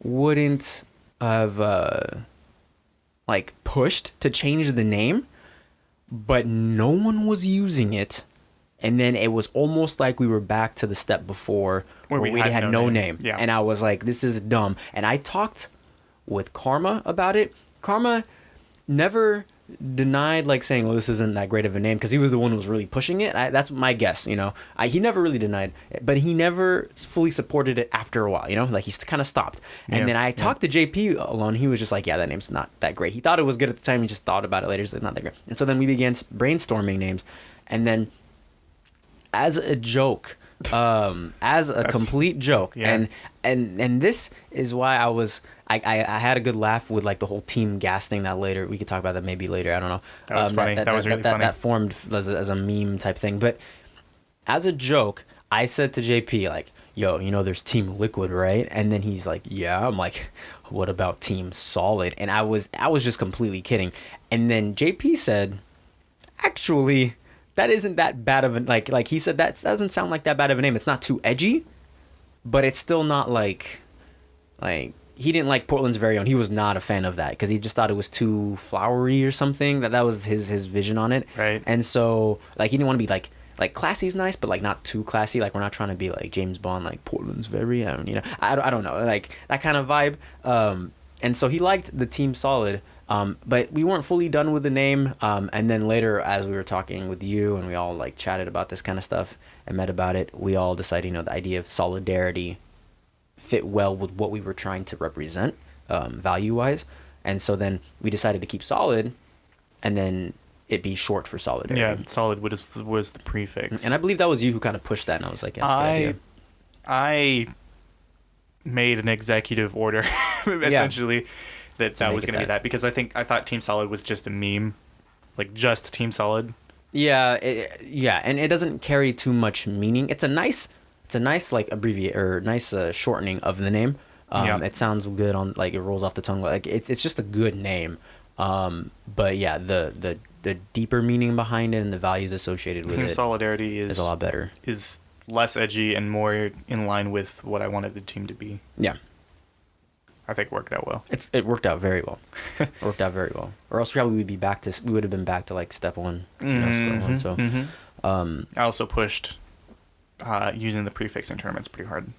wouldn't have like pushed to change the name, but no one was using it. And then it was almost like we were back to the step before where we had no name. Yeah. And I was like, this is dumb. And I talked with Karma about it. Karma never denied like saying, well, this isn't that great of a name, because he was the one who was really pushing it. That's my guess, you know. He never really denied it, but he never fully supported it after a while, you know, like he kind of stopped. And then I talked to JP alone. He was just like, yeah, that name's not that great. He thought it was good at the time. He just thought about it later. He's like, not that great. And so then we began brainstorming names. And then as a joke, as a complete joke, Yeah. and this is why I had a good laugh with like the whole team gas thing. That later we could talk about that maybe later. I don't know. That was funny. That was really funny. That formed as a meme type thing. But as a joke, I said to JP like, "Yo, you know, there's Team Liquid, right?" And then he's like, "Yeah." I'm like, "What about Team Solid?" And I was just completely kidding. And then JP said, "Actually, that isn't that bad of a like he said, that doesn't sound like that bad of a name. It's not too edgy, but it's still not like he didn't like Portland's Very Own. He was not a fan of that because he just thought it was too flowery or something. That was his vision on it. Right. And so like he didn't want to be like classy's nice, but like not too classy. Like we're not trying to be like James Bond, like Portland's Very Own. You know, I don't know, like that kind of vibe. And so he liked the Team Solid. But we weren't fully done with the name. And then later, as we were talking with you and we all like chatted about this kind of stuff and met about it, we all decided, you know, the idea of solidarity fit well with what we were trying to represent, value-wise. And so then we decided to keep Solid and then it be short for Solidarity. Yeah, Solid was the prefix. And I believe that was you who kind of pushed that, and I was like, yeah, that's a good idea. I made an executive order, essentially, that was going to be that, because I thought Team Solid was just a meme, like just Team Solid. Yeah, and it doesn't carry too much meaning. It's a nice like abbreviate or nice shortening of the name. It sounds good on, like, it rolls off the tongue. Like it's just a good name. But yeah, the deeper meaning behind it and the values associated with Team it Solidarity is a lot better. Is less edgy and more in line with what I wanted the team to be. Yeah. I think it worked out well. It worked out very well. Or else probably we would have been back to like step one, square one. So I also pushed using the prefix in tournaments pretty hard.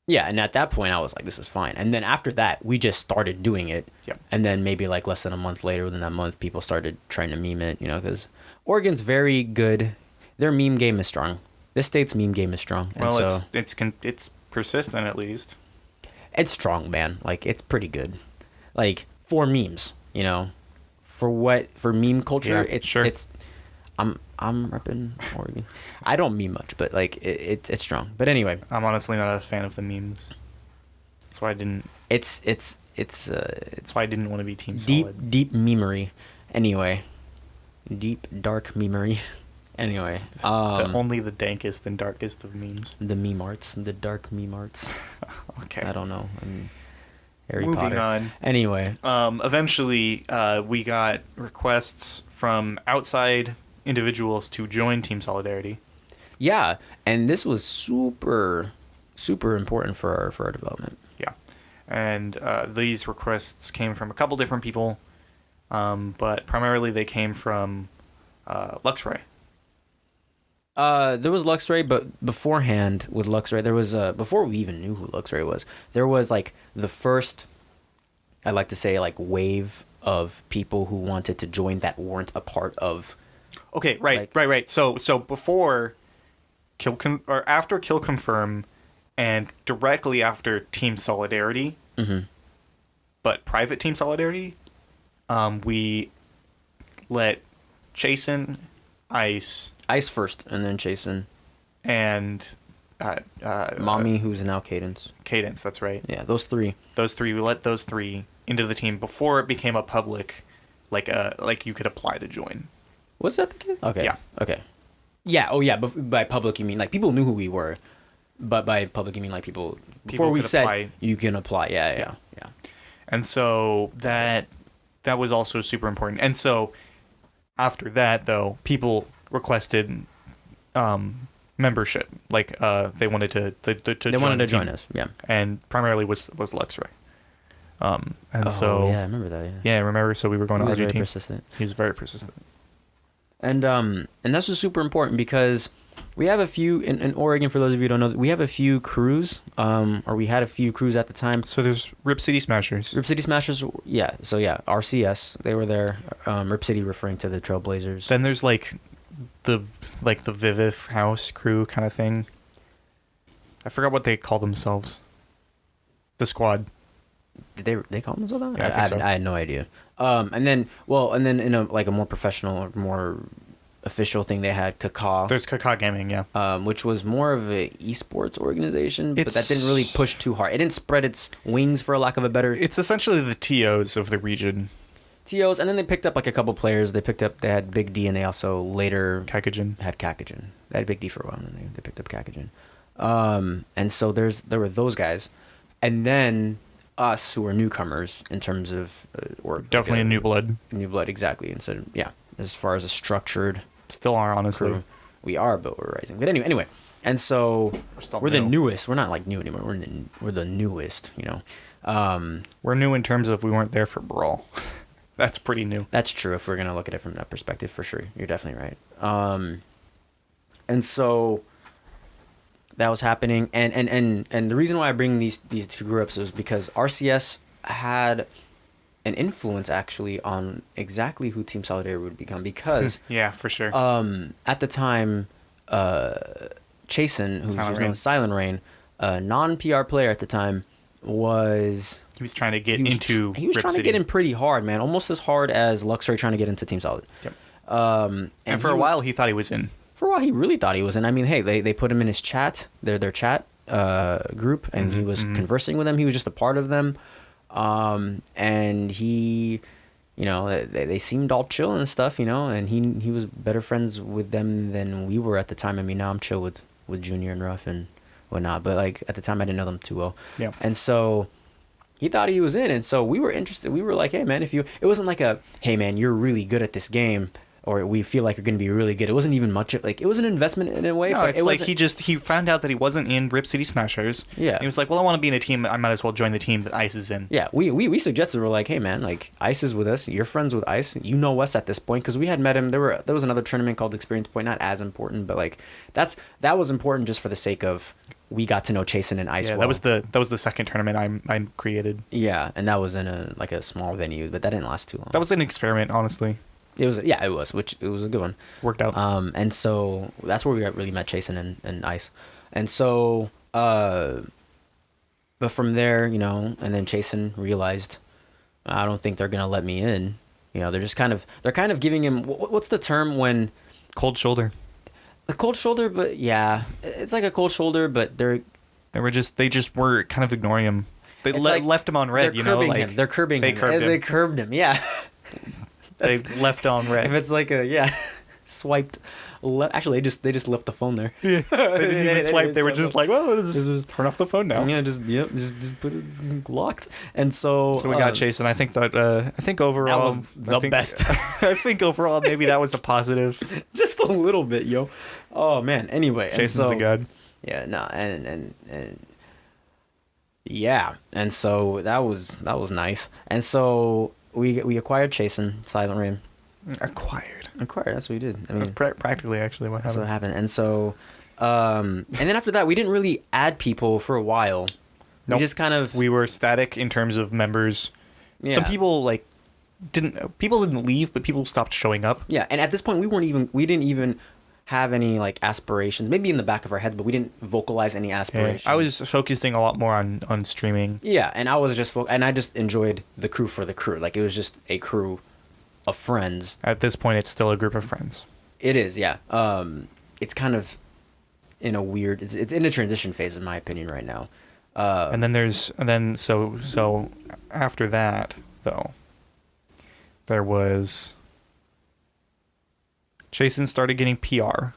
yeah, and at that point I was like, this is fine. And then after that, we just started doing it. Yep. And then maybe like less than a month later, within that month, people started trying to meme it, because Oregon's very good. Their meme game is strong. This state's meme game is strong. And Well, so it's persistent at least. it's strong, man. Like, it's pretty good. Like, for memes, for meme culture, Yeah, it's sure. I'm repping Oregon. I don't meme much, but like it's strong. But anyway, I'm honestly not a fan of the memes. That's why I didn't. it's That's why I didn't want to be Team deep Solid. deep memery. Anyway, deep dark memery. Anyway, Only the dankest and darkest of memes. the meme arts, the dark meme arts. Okay. I don't know. Harry Moving Potter. on. Anyway, Eventually, we got requests from outside individuals to join Team Solidarity. yeah, and this was super important for our development. Yeah. And these requests came from a couple different people, but primarily they came from Luxray. There was Luxray, but beforehand with Luxray, there was before we even knew who Luxray was, there was like the first, I'd like to say, like wave of people who wanted to join that weren't a part of. Okay, right. So before after Kill Confirm, and directly after Team Solidarity, but private Team Solidarity, we let Chasen, Ice, Ice first, and then Chasen. and Mommy, who's now Cadence. Cadence. That's right. Yeah, those three. We let those three into the team before it became a public, like you could apply to join. Was that the case? Okay. Yeah. Okay. Yeah. Oh, yeah. By public, you mean like people knew who we were, but by public, you mean like people before we said apply. You can apply. Yeah. And so that was also super important. And so after that, though, people requested membership. Like they wanted to join us. Yeah. And primarily was Luxray. And yeah, I remember that. Yeah. Yeah, remember. So we were going to RG very team. Persistent. He was very persistent. And this was super important because we have a few in Oregon. For those of you who don't know, we have a few crews, or we had a few crews at the time. So there's Rip City Smashers. Rip City Smashers, yeah. So yeah, RCS, they were there. Rip City referring to the Trailblazers. Then there's the Vivif House crew kind of thing. I forgot what they call themselves. The squad. Did they call themselves that? Yeah, I think so. I had no idea. And then in a more professional or more official thing, they had Kaka. There's Kaka Gaming, yeah. Which was more of a esports organization, but that didn't really push too hard. It didn't spread its wings, for a lack of a better. It's essentially the TOs of the region. TOs, and then they picked up like a couple players. They had Big D, and they also later Kakagen. Had Kakagen. They had Big D for a while, and then they picked up Kakagen. And so there were those guys, and then us who were newcomers in terms of or definitely a new blood. New blood, exactly. And so yeah, as far as a structured. Still are, honestly. Crew. We are, but we're rising. But anyway, and so we're the newest. We're not like new anymore. We're the newest. We're new in terms of we weren't there for Brawl. That's pretty new. That's true. If we're gonna look at it from that perspective, for sure, you're definitely right. And so that was happening, and the reason why I bring these two groups is because RCS had an influence actually on exactly who Team Solidarity would become, because yeah, for sure. At the time, Chasen, who was known as Silent Rain, a non-PR player at the time, he was trying to get into he was Rip trying City. to get in pretty hard, man, almost as hard as Luxray trying to get into Team Solid. Yep. And for a while he thought he was in. For a while he really thought he was in. I mean, hey, they put him in his chat, their chat group, and he was conversing with them. He was just a part of them. And he, they seemed all chill and stuff, and he was better friends with them than we were at the time. I mean, now I'm chill with Junior and Ruff and whatnot, but like at the time I didn't know them too well. Yeah. And so he thought he was in, and so we were interested. We were like, hey man, it wasn't like hey man, you're really good at this game, or we feel like you're going to be really good. It wasn't even much, like, it was an investment in a way. No, but it's like he found out that he wasn't in Rip City Smashers. Yeah. He was like, well, I want to be in a team. I might as well join the team that Ice is in. Yeah, we suggested, we're like, hey man, like, Ice is with us. You're friends with Ice. You know us at this point, because we had met him. There was another tournament called Experience Point, not as important, but like that was important just for the sake of we got to know Chasen and Ice. Yeah, well. that was the second tournament I created. Yeah, and that was in a small venue, but that didn't last too long. That was an experiment, honestly. It was a good one. Worked out. And so that's where we really met Chasen and Ice. And so but from there, and then Chasen realized, I don't think they're gonna let me in. They're kind of giving him, what's the term when cold shoulder. A cold shoulder, but yeah, it's like a cold shoulder, but they just were kind of ignoring him. They left him on red, They're curbing him. They curbed him, yeah. They left on red. If it's like swiped left. Actually, they just left the phone there. Yeah. They didn't even swipe. They were just like, well, let's just turn off the phone now. Yeah, just put it locked. And so we got Chase, and I think overall that was the best. I think overall maybe that was a positive. Just a little bit, yo. Oh man. Anyway, Jason's a god. Yeah, no, and yeah, and so that was nice. And so we acquired Chasen, Silent Rain. Acquired. That's what we did. I mean, practically actually what happened. That's what happened. And so, and then after that, we didn't really add people for a while. Nope. We just kind of we static in terms of members. Yeah. Some people didn't leave, but people stopped showing up. Yeah, and at this point, we didn't even have any like aspirations. Maybe in the back of our head, but we didn't vocalize any aspirations. Yeah, I was focusing a lot more on streaming. Yeah, and I was just and I just enjoyed the crew for the crew. Like, it was just a crew of friends. At this point, it's still a group of friends. It is, yeah. It's kind of in a weird. It's in a transition phase, in my opinion, right now. So after that, though, there was Jason started getting PR.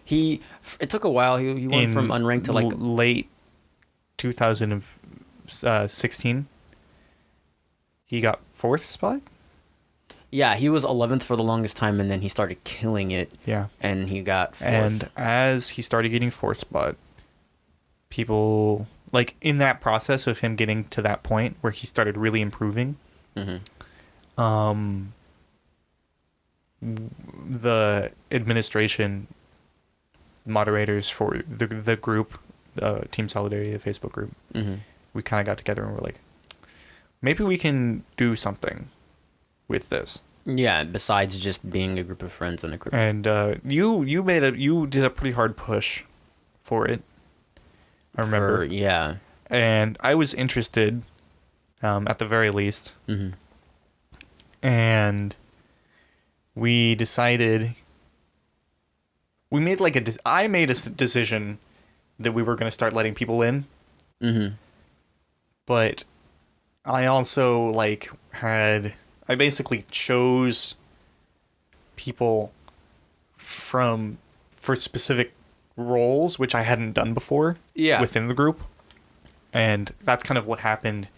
It took a while. He went from unranked to like late 2016. He got 4th spot. Yeah, he was 11th for the longest time, and then he started killing it. Yeah, and he got 4th. And as he started getting 4th spot, people like in that process of him getting to that point where he started really improving. Mm-hmm. The administration moderators for the group, Team Solidarity, the Facebook group, Mm-hmm. we kind of got together and we're like, maybe we can do something with this. Yeah, besides just being a group of friends in a group. And you did a pretty hard push for it. I remember. Yeah. And I was interested, at the very least. Mm-hmm. And we decided. We made I made a decision that we were going to start letting people in. Mm-hmm. But I also I basically chose people for specific roles, which I hadn't done before. Yeah. Within the group. And that's kind of what happened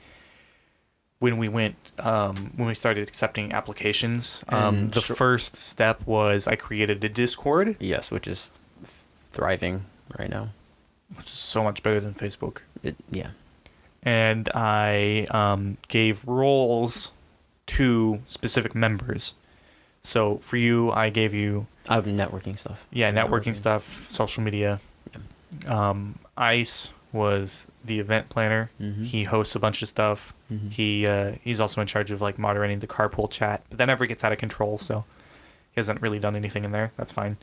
when we started accepting applications. The first step was I created a Discord. Yes, which is thriving right now. Which is so much better than Facebook. Yeah. And I gave roles to specific members. So for you, I gave you... networking stuff. Yeah, networking stuff, social media. Yeah. Ice was the event planner. Mm-hmm. He hosts a bunch of stuff. Mm-hmm. He's also in charge of moderating the carpool chat, but that never gets out of control, so he hasn't really done anything in there. That's fine.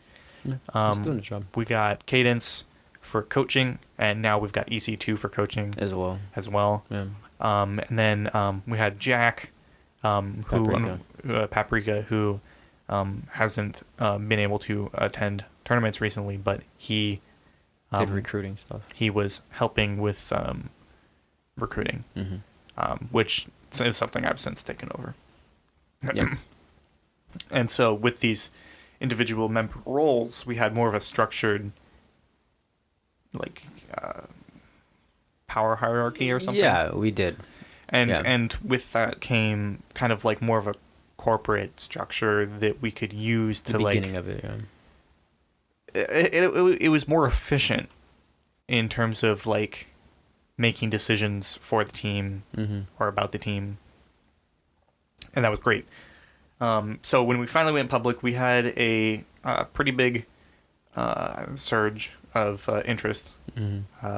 Yeah, he's doing a job. We got Cadence for coaching, and now we've got EC2 for coaching as well. Yeah. And then we had Jack, Paprika, who hasn't been able to attend tournaments recently, but he did recruiting stuff. He was helping with recruiting, which is something I've since taken over. Yeah. And so with these individual member roles, we had more of a structured power hierarchy or something. Yeah, we did. And with that came kind of more of a corporate structure that we could use to the beginning of it, yeah. It was more efficient in terms of making decisions for the team or about the team, and that was great. So when we finally went public, we had a pretty big surge of interest,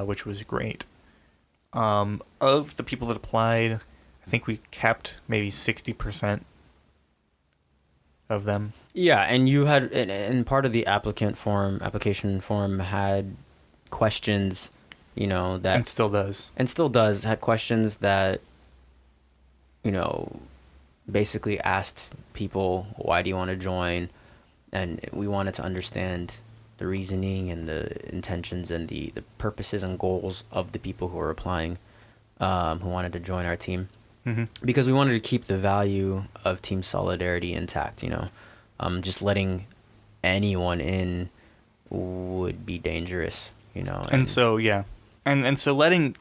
which was great. Of the people that applied, I think we kept maybe 60% of them. Yeah, and you had, and part of the application form had questions, that... And still does. Had questions that, basically asked people, why do you want to join? And we wanted to understand the reasoning and the intentions and the purposes and goals of the people who were applying, who wanted to join our team. Because we wanted to keep the value of Team Solidarity intact, just letting anyone in would be dangerous, And so, yeah. And so letting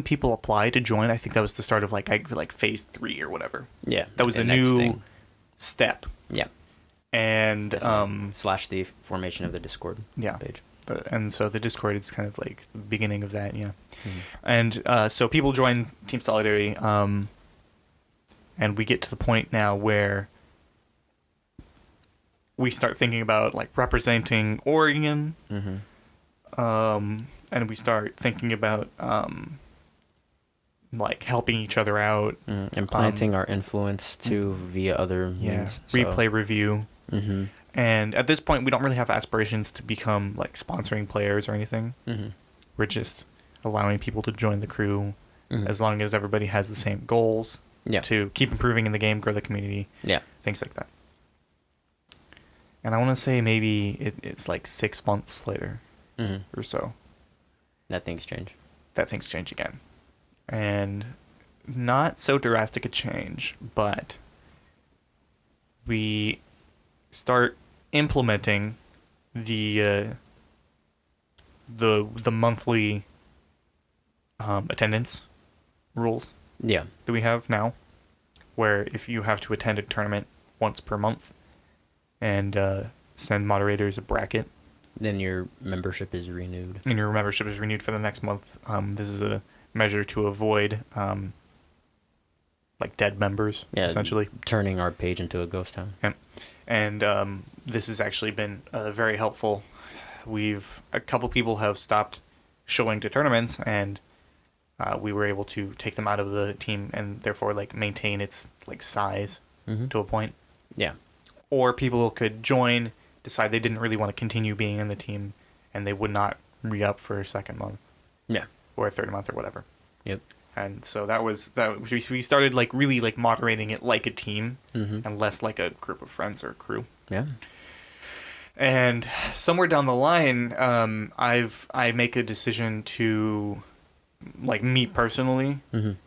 people apply to join, I think that was the start of phase 3 or whatever. Yeah. That was a new step. Yeah. And slash the formation of the Discord page. And so the Discord is kind of the beginning of that, yeah. And so people join Team Solidarity, and we get to the point now where we start thinking about representing Oregon, and we start thinking about helping each other out, and planting our influence too via other means. Replay review. And at this point, we don't really have aspirations to become sponsoring players or anything. We're just allowing people to join the crew as long as everybody has the same goals Yeah. To keep improving in the game, grow the community. Yeah. Things like that. And I want to say maybe it's like 6 months later or so. That things change. That things change again. And not so drastic a change, but we start implementing the monthly attendance rules Yeah. that we have now, where if you have to attend a tournament once per month and send moderators a bracket, then your membership is renewed. and your membership is renewed for the next month. This is a measure to avoid like dead members, essentially. Turning our page into a ghost town. Yeah. And this has actually been very helpful. A couple people have stopped showing to tournaments, and we were able to take them out of the team and therefore like maintain its like size to a point. Yeah. Or people could join, decide they didn't really want to continue being in the team, and they would not re-up for a second month. Yeah. Or a third month or whatever. Yep. And so we started like really like moderating it like a team and less like a group of friends or a crew. Yeah. And somewhere down the line, I make a decision to, like me personally,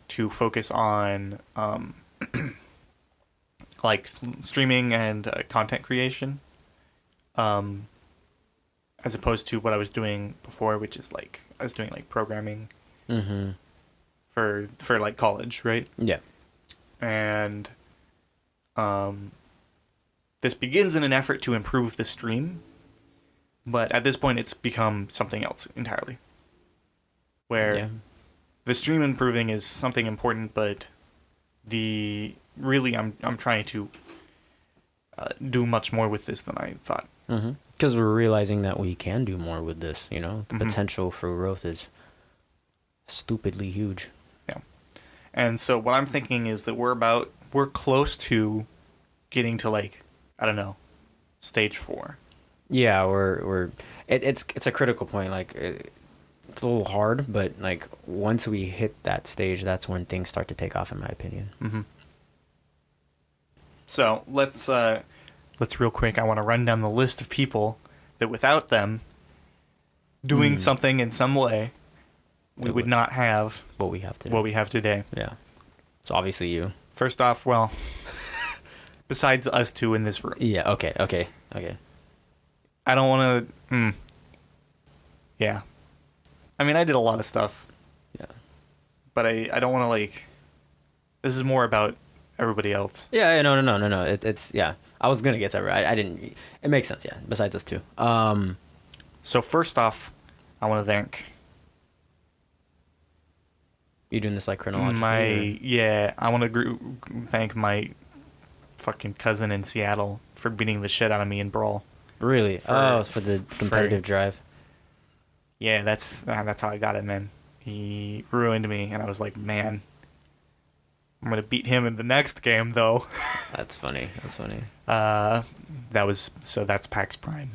to focus on like streaming and content creation, as opposed to what I was doing before, which is like I was doing like programming for like college, right? Yeah. And this begins in an effort to improve the stream, but at this point it's become something else entirely. Where the stream improving is something important, but I'm trying to do much more with this than I thought. Because we're realizing that we can do more with this, you know? The potential for growth is stupidly huge. Yeah. And so what I'm thinking is that we're close to getting to like, I don't know, stage 4. Yeah, it's a critical point. Like, it's a little hard, but like once we hit that stage, that's when things start to take off, in my opinion. So let's real quick. I want to run down the list of people that without them doing something in some way, we would not have what we have today. What we have today. Yeah. So obviously you. First off, well, besides us two in this room. Yeah. Okay. I don't want to. Yeah. I mean, I did a lot of stuff. Yeah. But I don't want to like. This is more about everybody else. Yeah. No. It's yeah. I was gonna get to that. I didn't. It makes sense. Yeah. Besides us two. So first off, I want to thank. You doing this like chronologically? I want to thank my fucking cousin in Seattle for beating the shit out of me in Brawl. Really? For the competitive drive. Yeah, that's how I got it, man. He ruined me, and I was like, man, I'm gonna beat him in the next game, though. That's funny. That's PAX Prime,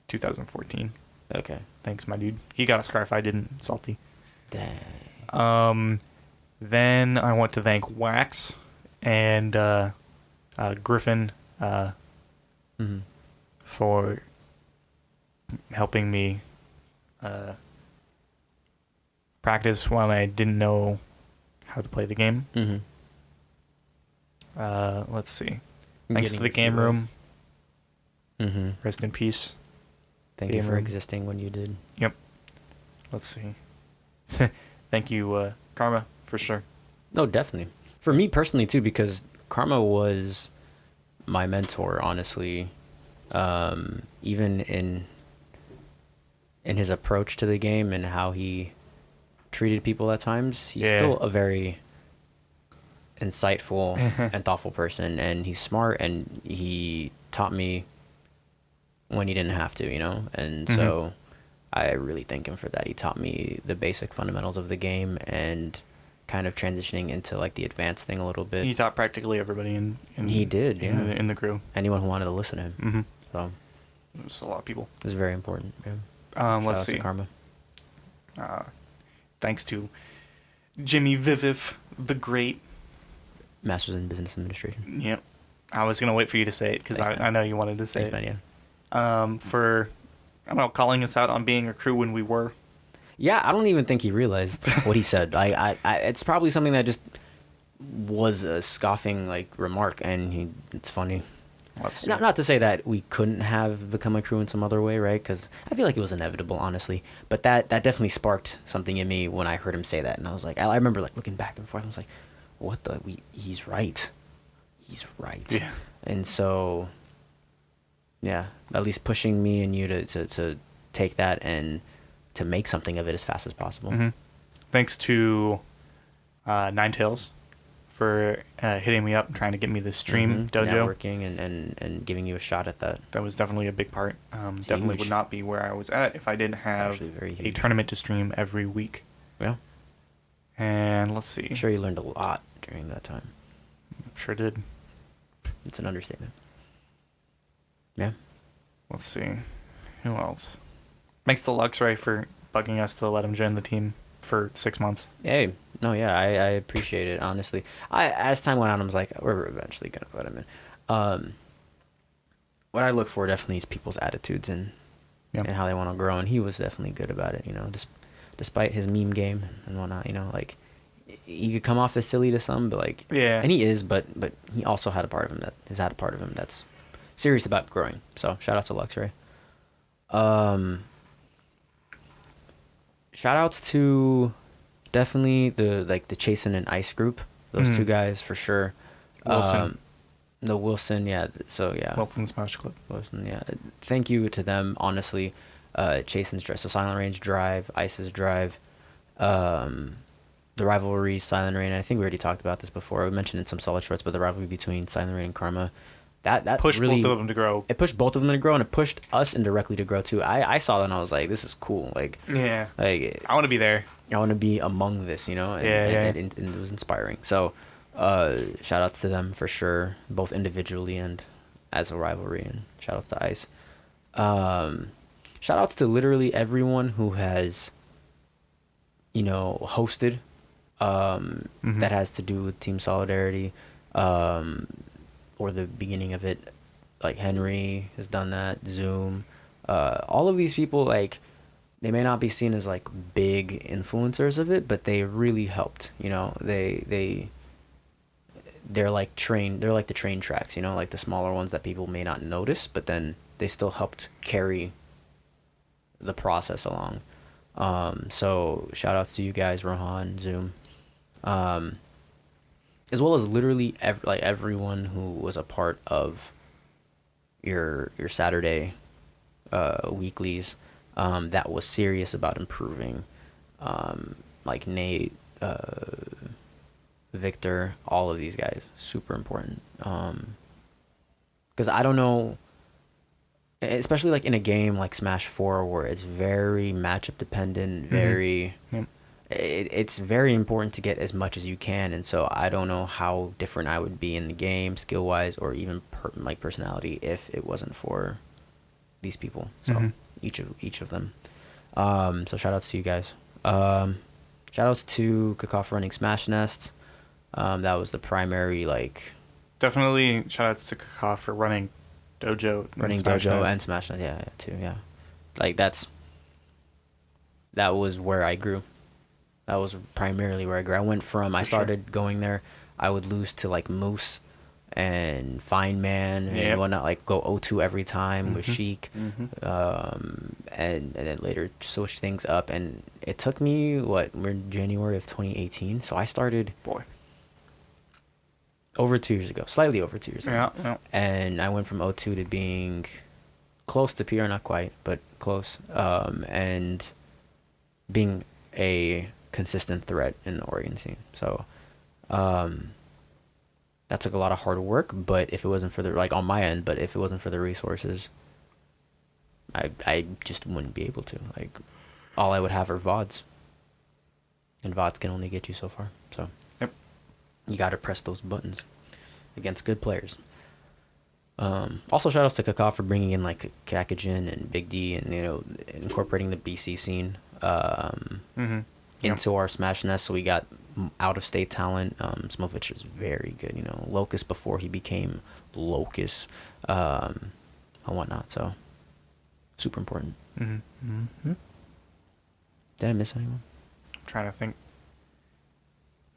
2014. Okay. Thanks, my dude. He got a scarf, I didn't. Salty. Dang. Then I want to thank Wax and Griffin for helping me practice when I didn't know how to play the game. Let's see. Thanks to the game room. Rest in peace. Thank you for existing when you did. Yep. Let's see. Thank you, Karma, for sure. No, definitely. For me personally, too, because Karma was my mentor, honestly. Even in his approach to the game and how he treated people at times, he's still a very insightful and thoughtful person, and he's smart, and he taught me when he didn't have to, you know? And so I really thank him for that. He taught me the basic fundamentals of the game and kind of transitioning into like the advanced thing a little bit. He taught practically everybody in the crew. Anyone who wanted to listen to him. So there's a lot of people. It's very important. Yeah. Let's see. Karma. Thanks to Jimmy Viviv, the Great. Masters in Business Administration. Yep. I was going to wait for you to say it because I know you wanted to say Thanks, it. man, yeah. For, I don't know, calling us out on being a crew when we were. Yeah, I don't even think he realized what he said. It's probably something that just was a scoffing like remark, and it's funny. Not to say that we couldn't have become a crew in some other way, right? Because I feel like it was inevitable, honestly. But that definitely sparked something in me when I heard him say that, and I was like, I remember like looking back and forth. I was like, what the? He's right. He's right. Yeah. And so, yeah, at least pushing me and you to take that and to make something of it as fast as possible. Mm-hmm. Thanks to Ninetales for hitting me up and trying to get me the stream dojo. Networking and giving you a shot at that. That was definitely a big part. Definitely would not be where I was at if I didn't have a tournament to stream every week. Yeah. And let's see. I'm sure you learned a lot during that time. Sure did. It's an understatement. Yeah. Let's see. Who else? Thanks to Luxray for bugging us to let him join the team for 6 months. Hey, no, yeah, I appreciate it, honestly. As time went on, I was like, we're eventually going to let him in. What I look for definitely is people's attitudes and how they want to grow, and he was definitely good about it, despite his meme game and whatnot, like, he could come off as silly to some, but like, yeah, and he is, but he also had a part of him that's serious about growing. So shout out to Luxray. Shout outs to definitely the Chasen and Ice group. Those two guys for sure. Wilson. Wilson, yeah. So yeah. Wilson Smash Club. Wilson, yeah. Thank you to them, honestly. Chasen's drive, so Silent Range drive, Ice's drive, the rivalry, Silent Rain. I think we already talked about this before. I mentioned in some solid shorts, but the rivalry between Silent Rain and Karma, that pushed really, both of them to grow. It pushed both of them to grow, and it pushed us indirectly to grow too. I saw that and I was like, this is cool. Like, yeah, like I want to be there. I want to be among this, And, and it was inspiring. So, shout outs to them for sure, both individually and as a rivalry. And shout outs to Ice. Shout outs to literally everyone who has, hosted. That has to do with Team Solidarity, or the beginning of it. Like Henry has done that, Zoom, all of these people, like, they may not be seen as like big influencers of it, but they really helped. They're like the train tracks, like the smaller ones that people may not notice, but then they still helped carry the process along. So shout outs to you guys, Rohan, Zoom, as well as literally everyone who was a part of your Saturday weeklies, that was serious about improving, like Nate, Victor, all of these guys, super important. Because I don't know, especially like in a game like Smash 4 where it's very matchup dependent, it's very important to get as much as you can, and so I don't know how different I would be in the game skill wise or even personality if it wasn't for these people. So each of them. So shout outs to you guys. Shout outs to Kakao for running Smash Nest. That was the primary, like, definitely shout outs to Kakao for running Dojo and Smash Nest. Yeah, too. Yeah, like that was where I grew. That was primarily where I grew. I started going there. I would lose to like Moose and Fine Man and whatnot, like go 0-2 every time with Sheik, and then later switch things up. And it took me we're in January of 2018, so I started over 2 years ago, slightly over 2 years ago. Yeah. And I went from 0-2 to being close to PR, not quite, but close, and being a consistent threat in the Oregon scene. So that took a lot of hard work, but if it wasn't for on my end, but if it wasn't for the resources, I just wouldn't be able to. Like, all I would have are VODs, and VODs can only get you so far. So you got to press those buttons against good players. Also, shout outs to Kakao for bringing in like Kakajin and Big D, and incorporating the BC scene into our Smash Nest. So we got out of state talent. Some of which is very good. You know, Locust before he became Locust, and whatnot. So super important. Mm-hmm. Mm-hmm. Did I miss anyone? I'm trying to think.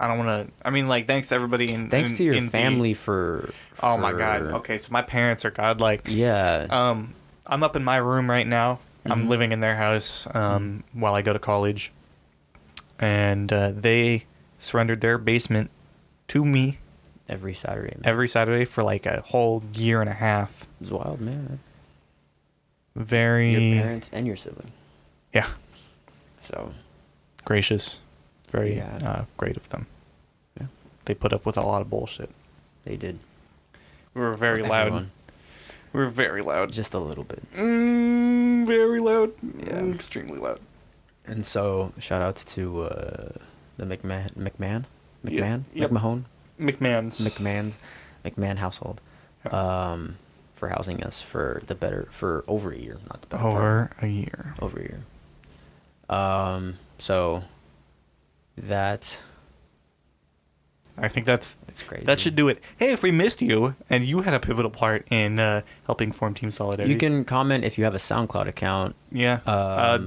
I don't want to. I mean, like, thanks to everybody Thanks to your family for. Oh my God. Okay, so my parents are godlike. Yeah. I'm up in my room right now. I'm living in their house while I go to college, and they surrendered their basement to me every Saturday. Man. Every Saturday for like a whole year and a half. It's wild, man. Very. Your parents and your sibling. Yeah. So. Gracious. Very great of them. Yeah. They put up with a lot of bullshit. They did. We were very loud. Everyone. We were very loud. Just a little bit. Very loud. Yeah. Extremely loud. And so, shout outs to the McMahon household for housing us for over a year, not the better Over a year. So that I think that's crazy. That should do it. Hey, if we missed you and you had a pivotal part in helping form Team Solidarity, you can comment if you have a SoundCloud account. Yeah.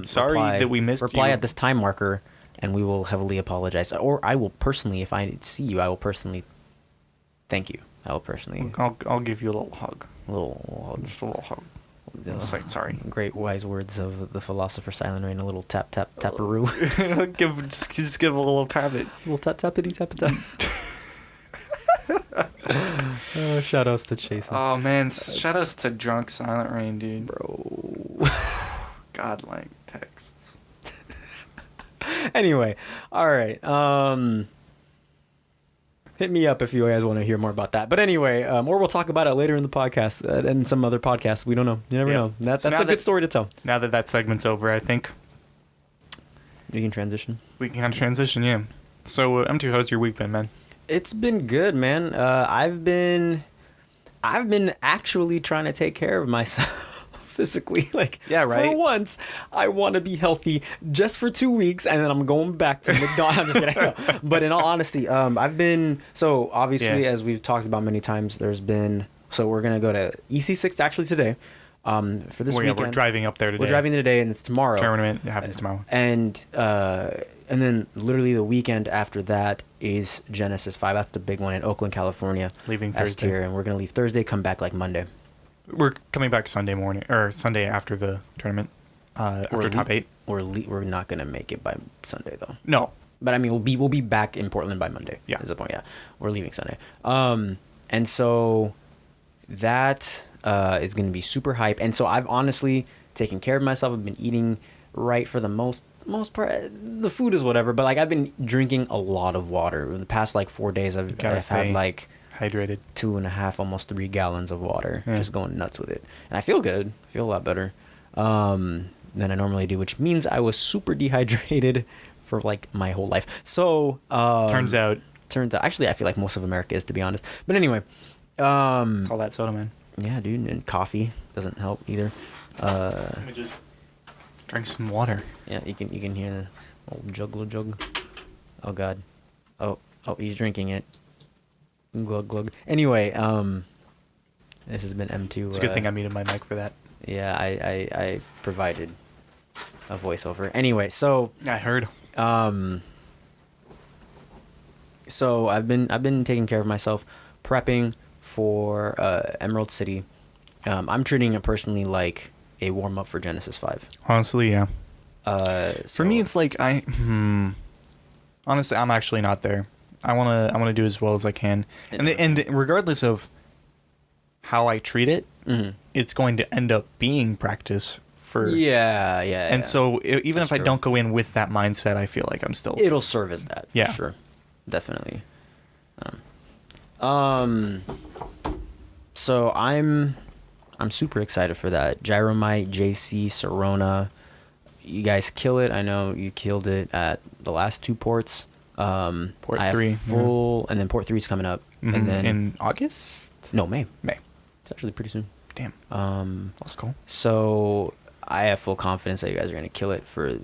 Sorry that we missed you. Reply at this time marker, and we will heavily apologize. Or I will personally, if I see you, I will personally thank you. I will personally. I'll give you a little hug. Just a little hug. It's like, sorry. Great wise words of the philosopher Silent Rain. A little tap tap taparoo. just give a little tap it. A little tap tappity tap tap. Shout outs to Jason. Oh man, shout outs to drunk Silent Rain, dude. Bro. Godlike texts. Anyway, all right. Hit me up if you guys want to hear more about that. But anyway, or we'll talk about it later in the podcast and some other podcasts. We don't know. You never know. That's a good story to tell. Now that segment's over, I think we can transition. We can kind of transition, yeah. So, M2, how's your week been, man? It's been good, man. I've been actually trying to take care of myself physically. Like, yeah, right. For once, I want to be healthy just for 2 weeks, and then I'm going back to McDonald's. I'm just kidding. But in all honesty, I've been obviously, as we've talked about many times, we're gonna go to EC6 actually today. For this weekend. We're driving up there today. We're driving today, and it's tomorrow. Tournament happens tomorrow. And then literally the weekend after that is Genesis 5. That's the big one in Oakland, California. Leaving Thursday. S-tier, and we're going to leave Thursday, come back like Monday. We're coming back Sunday morning, or Sunday after the tournament, after top 8. We're not going to make it by Sunday, though. No. But, I mean, we'll be back in Portland by Monday. Yeah. Is the point, yeah. We're leaving Sunday. And so that is going to be super hype. And so I've honestly taken care of myself. I've been eating right for the most part. The food is whatever, but like I've been drinking a lot of water. In the past like 4 days, I've had like hydrated 2.5, almost 3 gallons of water. Just going nuts with it. And I feel good. I feel a lot better than I normally do, which means I was super dehydrated for like my whole life. So turns out actually I feel like most of America is, to be honest. But anyway, it's all that soda, man. Yeah, dude, and coffee doesn't help either. Let me just drink some water. Yeah, you can hear the old jug. Oh God. Oh, he's drinking it. Glug glug. Anyway, this has been M2. It's a good thing I muted my mic for that. Yeah, I provided a voiceover. Anyway, so I heard. So I've been taking care of myself, prepping for Emerald City. I'm treating it personally like a warm up for Genesis 5. Honestly, yeah. For me, it's like honestly, I'm actually not there. I wanna do as well as I can, and regardless of how I treat it, it's going to end up being practice for. Yeah. And so even if I don't go in with that mindset, I feel like I'm still. It'll serve as that. For sure, definitely. So I'm super excited for that. Gyromite, JC, Serona, you guys kill it. I know you killed it at the last 2 ports. Port 3 full, and then Port 3 is coming up, and then in August. No, May. It's actually pretty soon. Damn. That's cool. So I have full confidence that you guys are gonna kill it for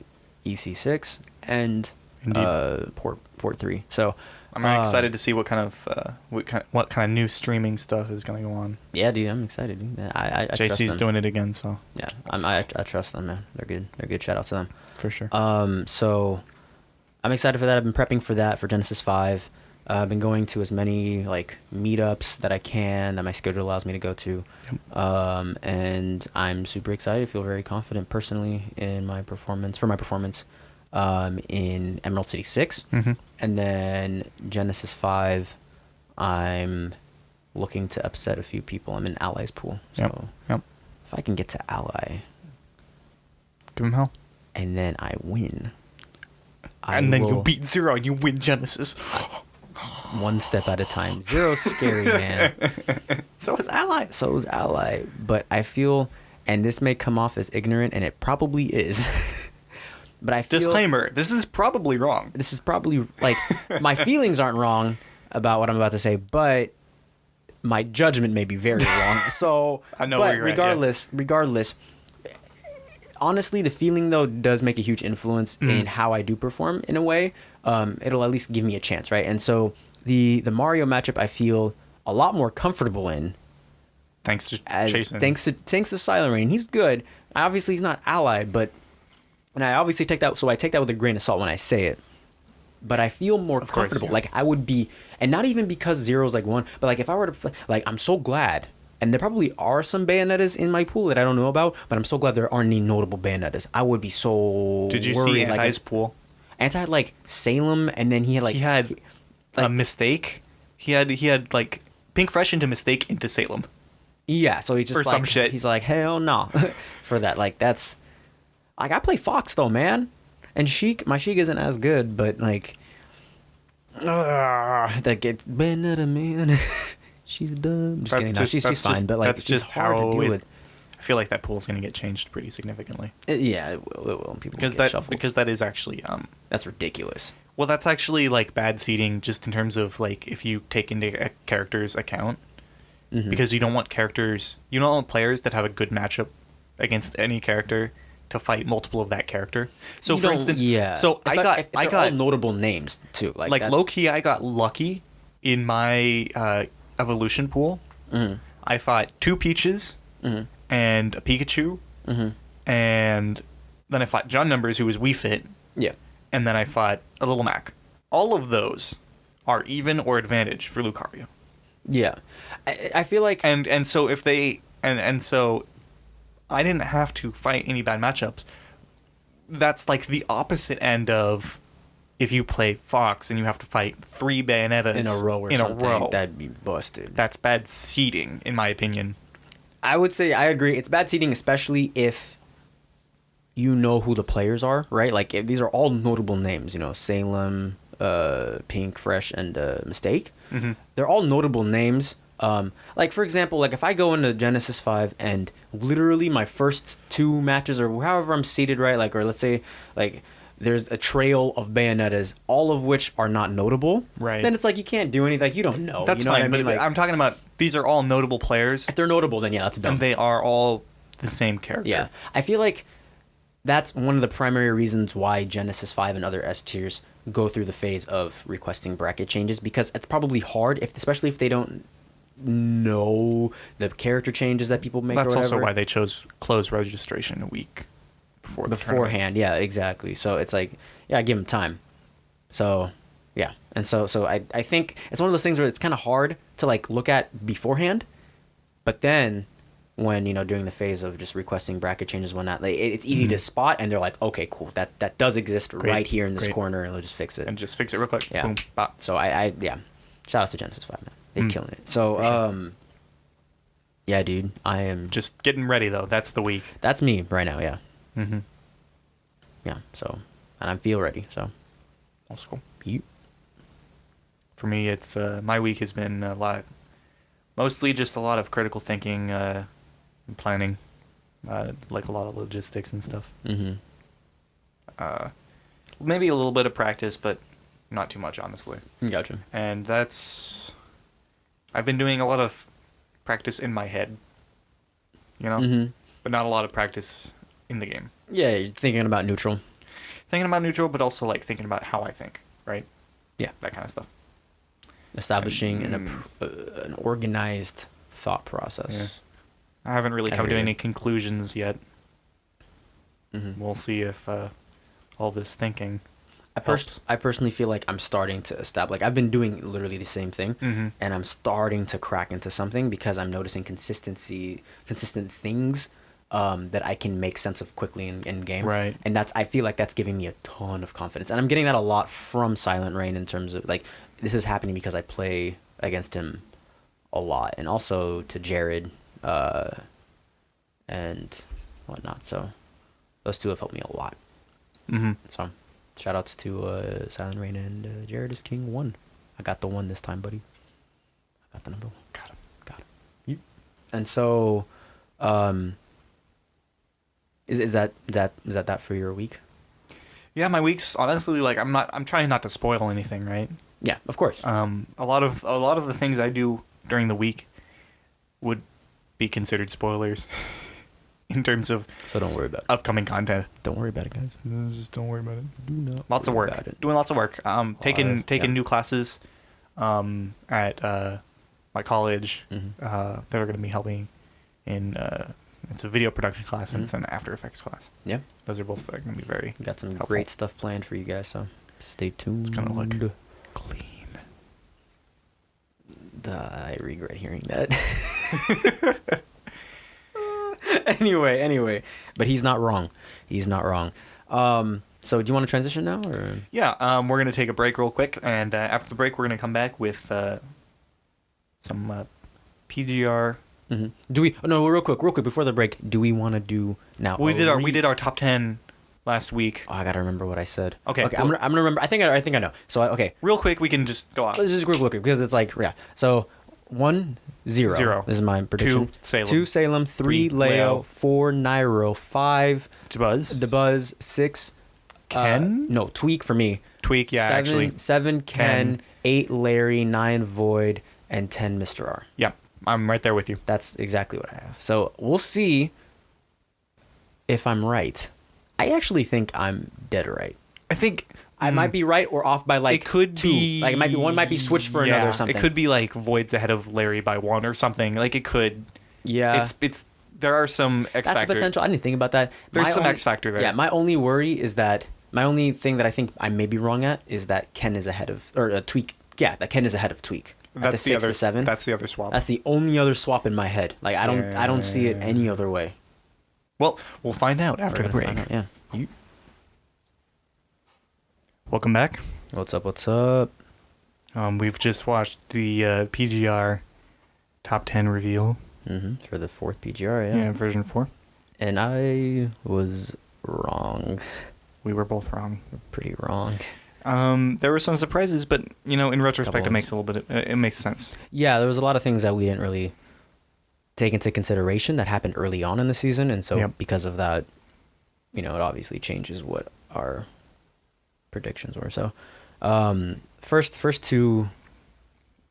EC6, and Indeed. Port 3. So I'm excited to see what kind of new streaming stuff is going to go on. Yeah, dude, I'm excited. Dude. I trust JC's them. doing it again, so Yeah, I trust them, man. They're good. They're good. Shout out to them. for sure. So I'm excited for that. I've been prepping for that for Genesis 5. I've been going to as many like meetups that I can that my schedule allows me to go to. Yep. And I'm super excited. I feel very confident personally in my performance in Emerald City 6. Mm-hmm. And then Genesis 5, I'm looking to upset a few people. I'm in Ally's pool. So Yep. if I can get to Ally Give him hell. and then I win. And then you beat Zero and you win Genesis. One step at a time. Zero's scary, man. So is Ally. So is Ally. But I feel, and this may come off as ignorant, and it probably is. But I feel... Disclaimer, this is probably wrong. This is probably, like, my feelings aren't wrong about what I'm about to say, but my judgment may be very wrong. So, I know but where you're regardless, honestly, the feeling, though, does make a huge influence in how I do perform, in a way. It'll at least give me a chance, right? And so the Mario matchup I feel a lot more comfortable in. Thanks to Chasen. Thanks to Silent Rain. He's good. Obviously, he's not Ally, but... And I obviously take that... So I take that with a grain of salt when I say it. But I feel more comfortable. Yeah. Like, I would be... And not even because Zero's, like, one. But, like, if I were to... Like, I'm so glad... And there probably are some Bayonettas in my pool that I don't know about, but I'm so glad there aren't any notable Bayonettas. I would be so Did you worried. see Anti's pool? Anti had, like, Salem, and then he had, like... He had a like- Mistake. He had, like, Pink Fresh into Mistake into Salem. Yeah, so he just, Or like... some shit. He's like, hell no. For that. Like, that's... Like, I play Fox, though, man. And Sheik... My Sheik isn't as good, but, like... That gets... Bayonetta, man. She's dumb. Just kidding. No, she's fine, but like that's it's just hard how to deal with. I feel like that pool's going to get changed pretty significantly. Yeah, it will. People get shuffled. Because that is actually That's ridiculous. well, that's actually like bad seeding just in terms of like if you take into a character's account because you don't want players that have a good matchup against any character to fight multiple of that character. So for instance, so I got all notable names too. Like low key, I got lucky in my evolution pool. I fought 2 Peaches and a Pikachu, and then I fought John Numbers, who was Wii Fit. Yeah. And then I fought a Little Mac. All of those are even or advantage for Lucario. Yeah, I feel like and so if they and so I didn't have to fight any bad matchups. That's like the opposite end of if you play Fox and you have to fight 3 Bayonettas in a row or something, that'd be busted. That's bad seeding, in my opinion. I would say I agree. It's bad seeding, especially if you know who the players are, right? Like if these are all notable names, you know, Salem, Pink, Fresh, and Mistake. They're all notable names. Like for example, like if I go into Genesis 5 and literally my first 2 matches or however I'm seeded, right? Like, or let's say like there's a trail of Bayonettas, all of which are not notable. Right. Then it's like you can't do anything. Like you don't know. That's you know fine. what I mean? But Like, I'm talking about these are all notable players, if they're notable, then yeah, that's dumb. and they are all the same character. Yeah, I feel like that's one of the primary reasons why Genesis 5 and other S tiers go through the phase of requesting bracket changes, because it's probably hard, especially if they don't know the character changes that people make. That's or whatever. also why they chose close registration a week before the tournament. Beforehand. Yeah, exactly. So it's like, yeah, give them time. So yeah, and so I think it's one of those things where it's kind of hard to like look at beforehand, but then when during the phase of just requesting bracket changes and whatnot, like, it's easy to spot, and they're like, okay, cool, that does exist right here in this corner, and they'll just fix it. And just fix it real quick. Yeah. Boom, bop. So I shout out to Genesis 5, man. They're killing it. So For sure. yeah, dude, I am Just getting ready though. That's the week. that's me right now. Yeah. Mm-hmm. Yeah. So, and I feel ready. So, That's cool. you. For me, it's my week has been mostly just a lot of critical thinking and planning, like a lot of logistics and stuff. Maybe a little bit of practice, but not too much, honestly. Gotcha. And I've been doing a lot of practice in my head, but not a lot of practice in the game. Yeah, you're thinking about neutral. thinking about neutral, but also like thinking about how I think, right? Yeah. That kind of stuff. Establishing an organized thought process. Yeah. I haven't really come to hear any you. conclusions yet. Mm-hmm. We'll see if all this thinking helps. I personally feel like I'm starting to establish. Like I've been doing literally the same thing, and I'm starting to crack into something because I'm noticing consistent things that I can make sense of quickly in game. Right. And I feel like that's giving me a ton of confidence, and I'm getting that a lot from Silent Rain in terms of like this is happening because I play against him a lot, and also to Jared, and whatnot. So those two have helped me a lot. Mm-hmm. So shout outs to Silent Rain and Jared is King 1. I got the 1 this time, buddy. I got the number 1. Got him. You. And so, is that for your week? Yeah, my week's honestly like I'm trying not to spoil anything, right? Yeah, of course. A lot of the things I do during the week would be considered spoilers in terms of So don't worry about it. upcoming content. Don't worry about it, guys. Just don't worry about it. Do not Lots of worry work. about it. Doing lots of work. Taking yeah. new classes at my college that are going to be helping in it's a video production class and it's an After Effects class. Yeah. Those are both going to be very We got some helpful. great stuff planned for you guys, so stay tuned. It's going to look clean. I regret hearing that. Anyway, but he's not wrong. So do you want to transition now, or? Yeah, we're going to take a break real quick, and after the break, we're going to come back with some PGR. Mm-hmm. Do we? Oh, no, real quick before the break. Do we want to do now? Well, we did our top 10 last week. Oh, I gotta remember what I said. Okay, I'm gonna remember. I think I know. So okay, real quick, we can just go off. let's just real quick because it's like So 1-0. Zero. This is my prediction. 2 Salem. 2 Salem. 3 Leo. 4 Nairo. 5 Buzz. DeBuzz. 6 Ken? No, Tweak for me. Tweak, yeah, 7, actually. 7 Ken. 8 Larry. 9 Void. And 10 Mr. R. Yeah, I'm right there with you. That's exactly what I have. So we'll see if I'm right. I actually think I'm dead right. I think I might be right or off by like it could 2. be Like it might be one might be switched for another or something. It could be like Void's ahead of Larry by 1 or something. Like it could. Yeah. It's there are some X That's factor. a potential. I didn't think about that. There's some X factor there. Yeah, my only worry is that my only thing that I think I may be wrong at is that Ken is ahead of Tweak. Yeah, that Ken is ahead of Tweak. That's the 6 to 7. That's the other swap. That's the only other swap in my head. Like I don't see it any other way. Well, we'll find out after the We're break. gonna find out, yeah. Welcome back. What's up? We've just watched the PGR top 10 reveal. For the 4th PGR, Yeah, version 4. And I was wrong. We were both wrong. Pretty wrong. There were some surprises, but in retrospect, Couple it makes a little bit. It makes sense. Yeah, there was a lot of things that we didn't really take into consideration that happened early on in the season, and so because of that, it obviously changes what our predictions were. So, first 2,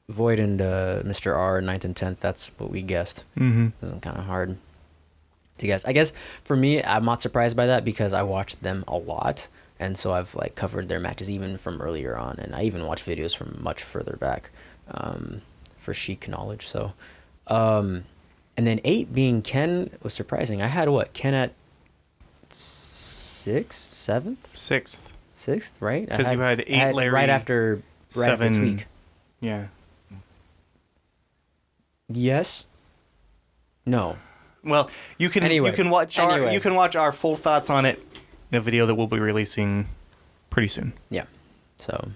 Void and Mr. R, 9th and 10th. That's what we guessed. Mm-hmm. Isn't kind of hard to guess. I guess for me, I'm not surprised by that because I watched them a lot. And so I've like covered their matches even from earlier on, and I even watched videos from much further back for chic knowledge. So, and then 8 being Ken was surprising. I had Ken at 6th, 7th, 6th, right? Because you had 8 Larry right after 7 Tweak. Yeah. Yes. No. Well, you can watch our full thoughts on it in a video that we'll be releasing pretty soon. Yeah. So.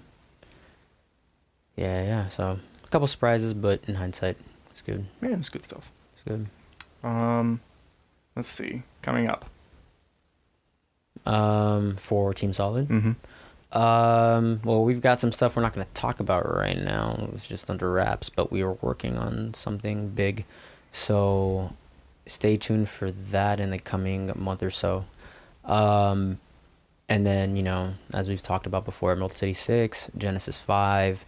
Yeah. So a couple surprises, but in hindsight, it's good. Yeah, it's good stuff. It's good. Let's see. Coming up. For Team Solid. Mm-hmm. Well, we've got some stuff we're not going to talk about right now. It's just under wraps, but we are working on something big. So stay tuned for that in the coming month or so. And then, as we've talked about before, Emerald City 6, Genesis 5,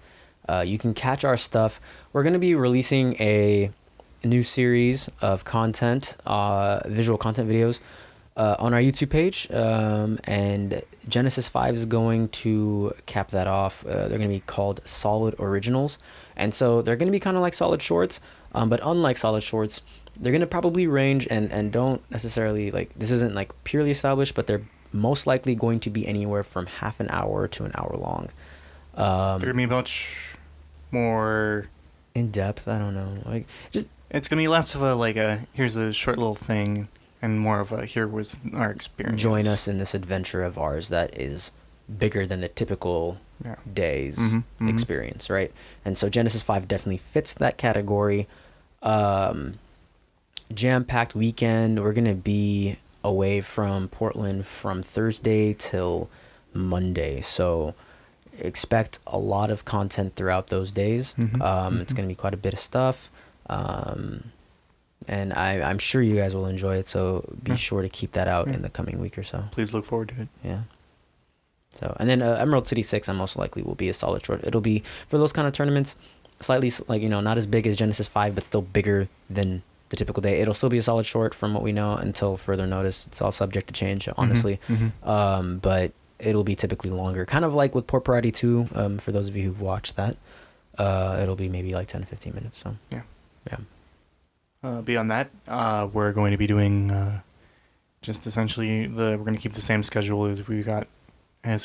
you can catch our stuff. We're going to be releasing a new series of content, visual content videos, on our YouTube page, and Genesis 5 is going to cap that off. They're going to be called Solid Originals, and so they're going to be kind of like Solid Shorts, but unlike Solid Shorts, they're going to probably range and don't necessarily, like, this isn't like purely established, but they're most likely going to be anywhere from half an hour to an hour long. They're going to be much more in depth. I don't know, like, just, it's going to be less of a here's a short little thing, and more of a here was our experience. Join us in this adventure of ours that is bigger than the typical day's experience, right? And so Genesis 5 definitely fits that category. Jam-packed weekend. We're going to be away from Portland from Thursday till Monday. So expect a lot of content throughout those days. It's going to be quite a bit of stuff. And I'm sure you guys will enjoy it, so be sure to keep that out in the coming week or so. Please look forward to it. Yeah. So, and then Emerald City 6, I most likely will be a solid short. It'll be, for those kind of tournaments, slightly, not as big as Genesis 5, but still bigger than the typical day. It'll still be a solid short from what we know until further notice. It's all subject to change, honestly. But it'll be typically longer. Kind of like with Port Party 2, for those of you who've watched that. It'll be maybe like 10 to 15 minutes. So, yeah. Beyond that, we're going to be doing just essentially we're going to keep the same schedule as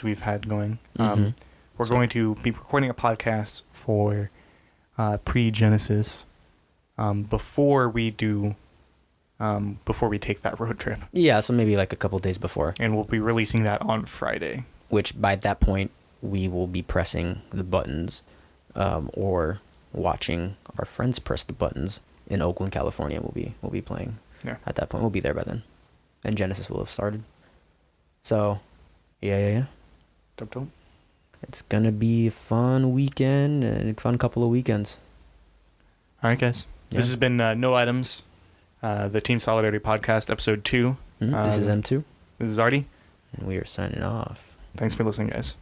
we've had going. We're going to be recording a podcast for pre-Genesis before we take that road trip. Yeah, so maybe like a couple days before. And we'll be releasing that on Friday. Which by that point we will be pressing the buttons, or watching our friends press the buttons. In Oakland, California, we'll be playing. Yeah. At that point, we'll be there by then, and Genesis will have started. So, yeah. Dope. It's gonna be a fun weekend and a fun couple of weekends. All right, guys. Yeah. This has been No Items, the Team Solidarity Podcast, episode 2. This is M2. This is Artie. And we are signing off. Thanks for listening, guys.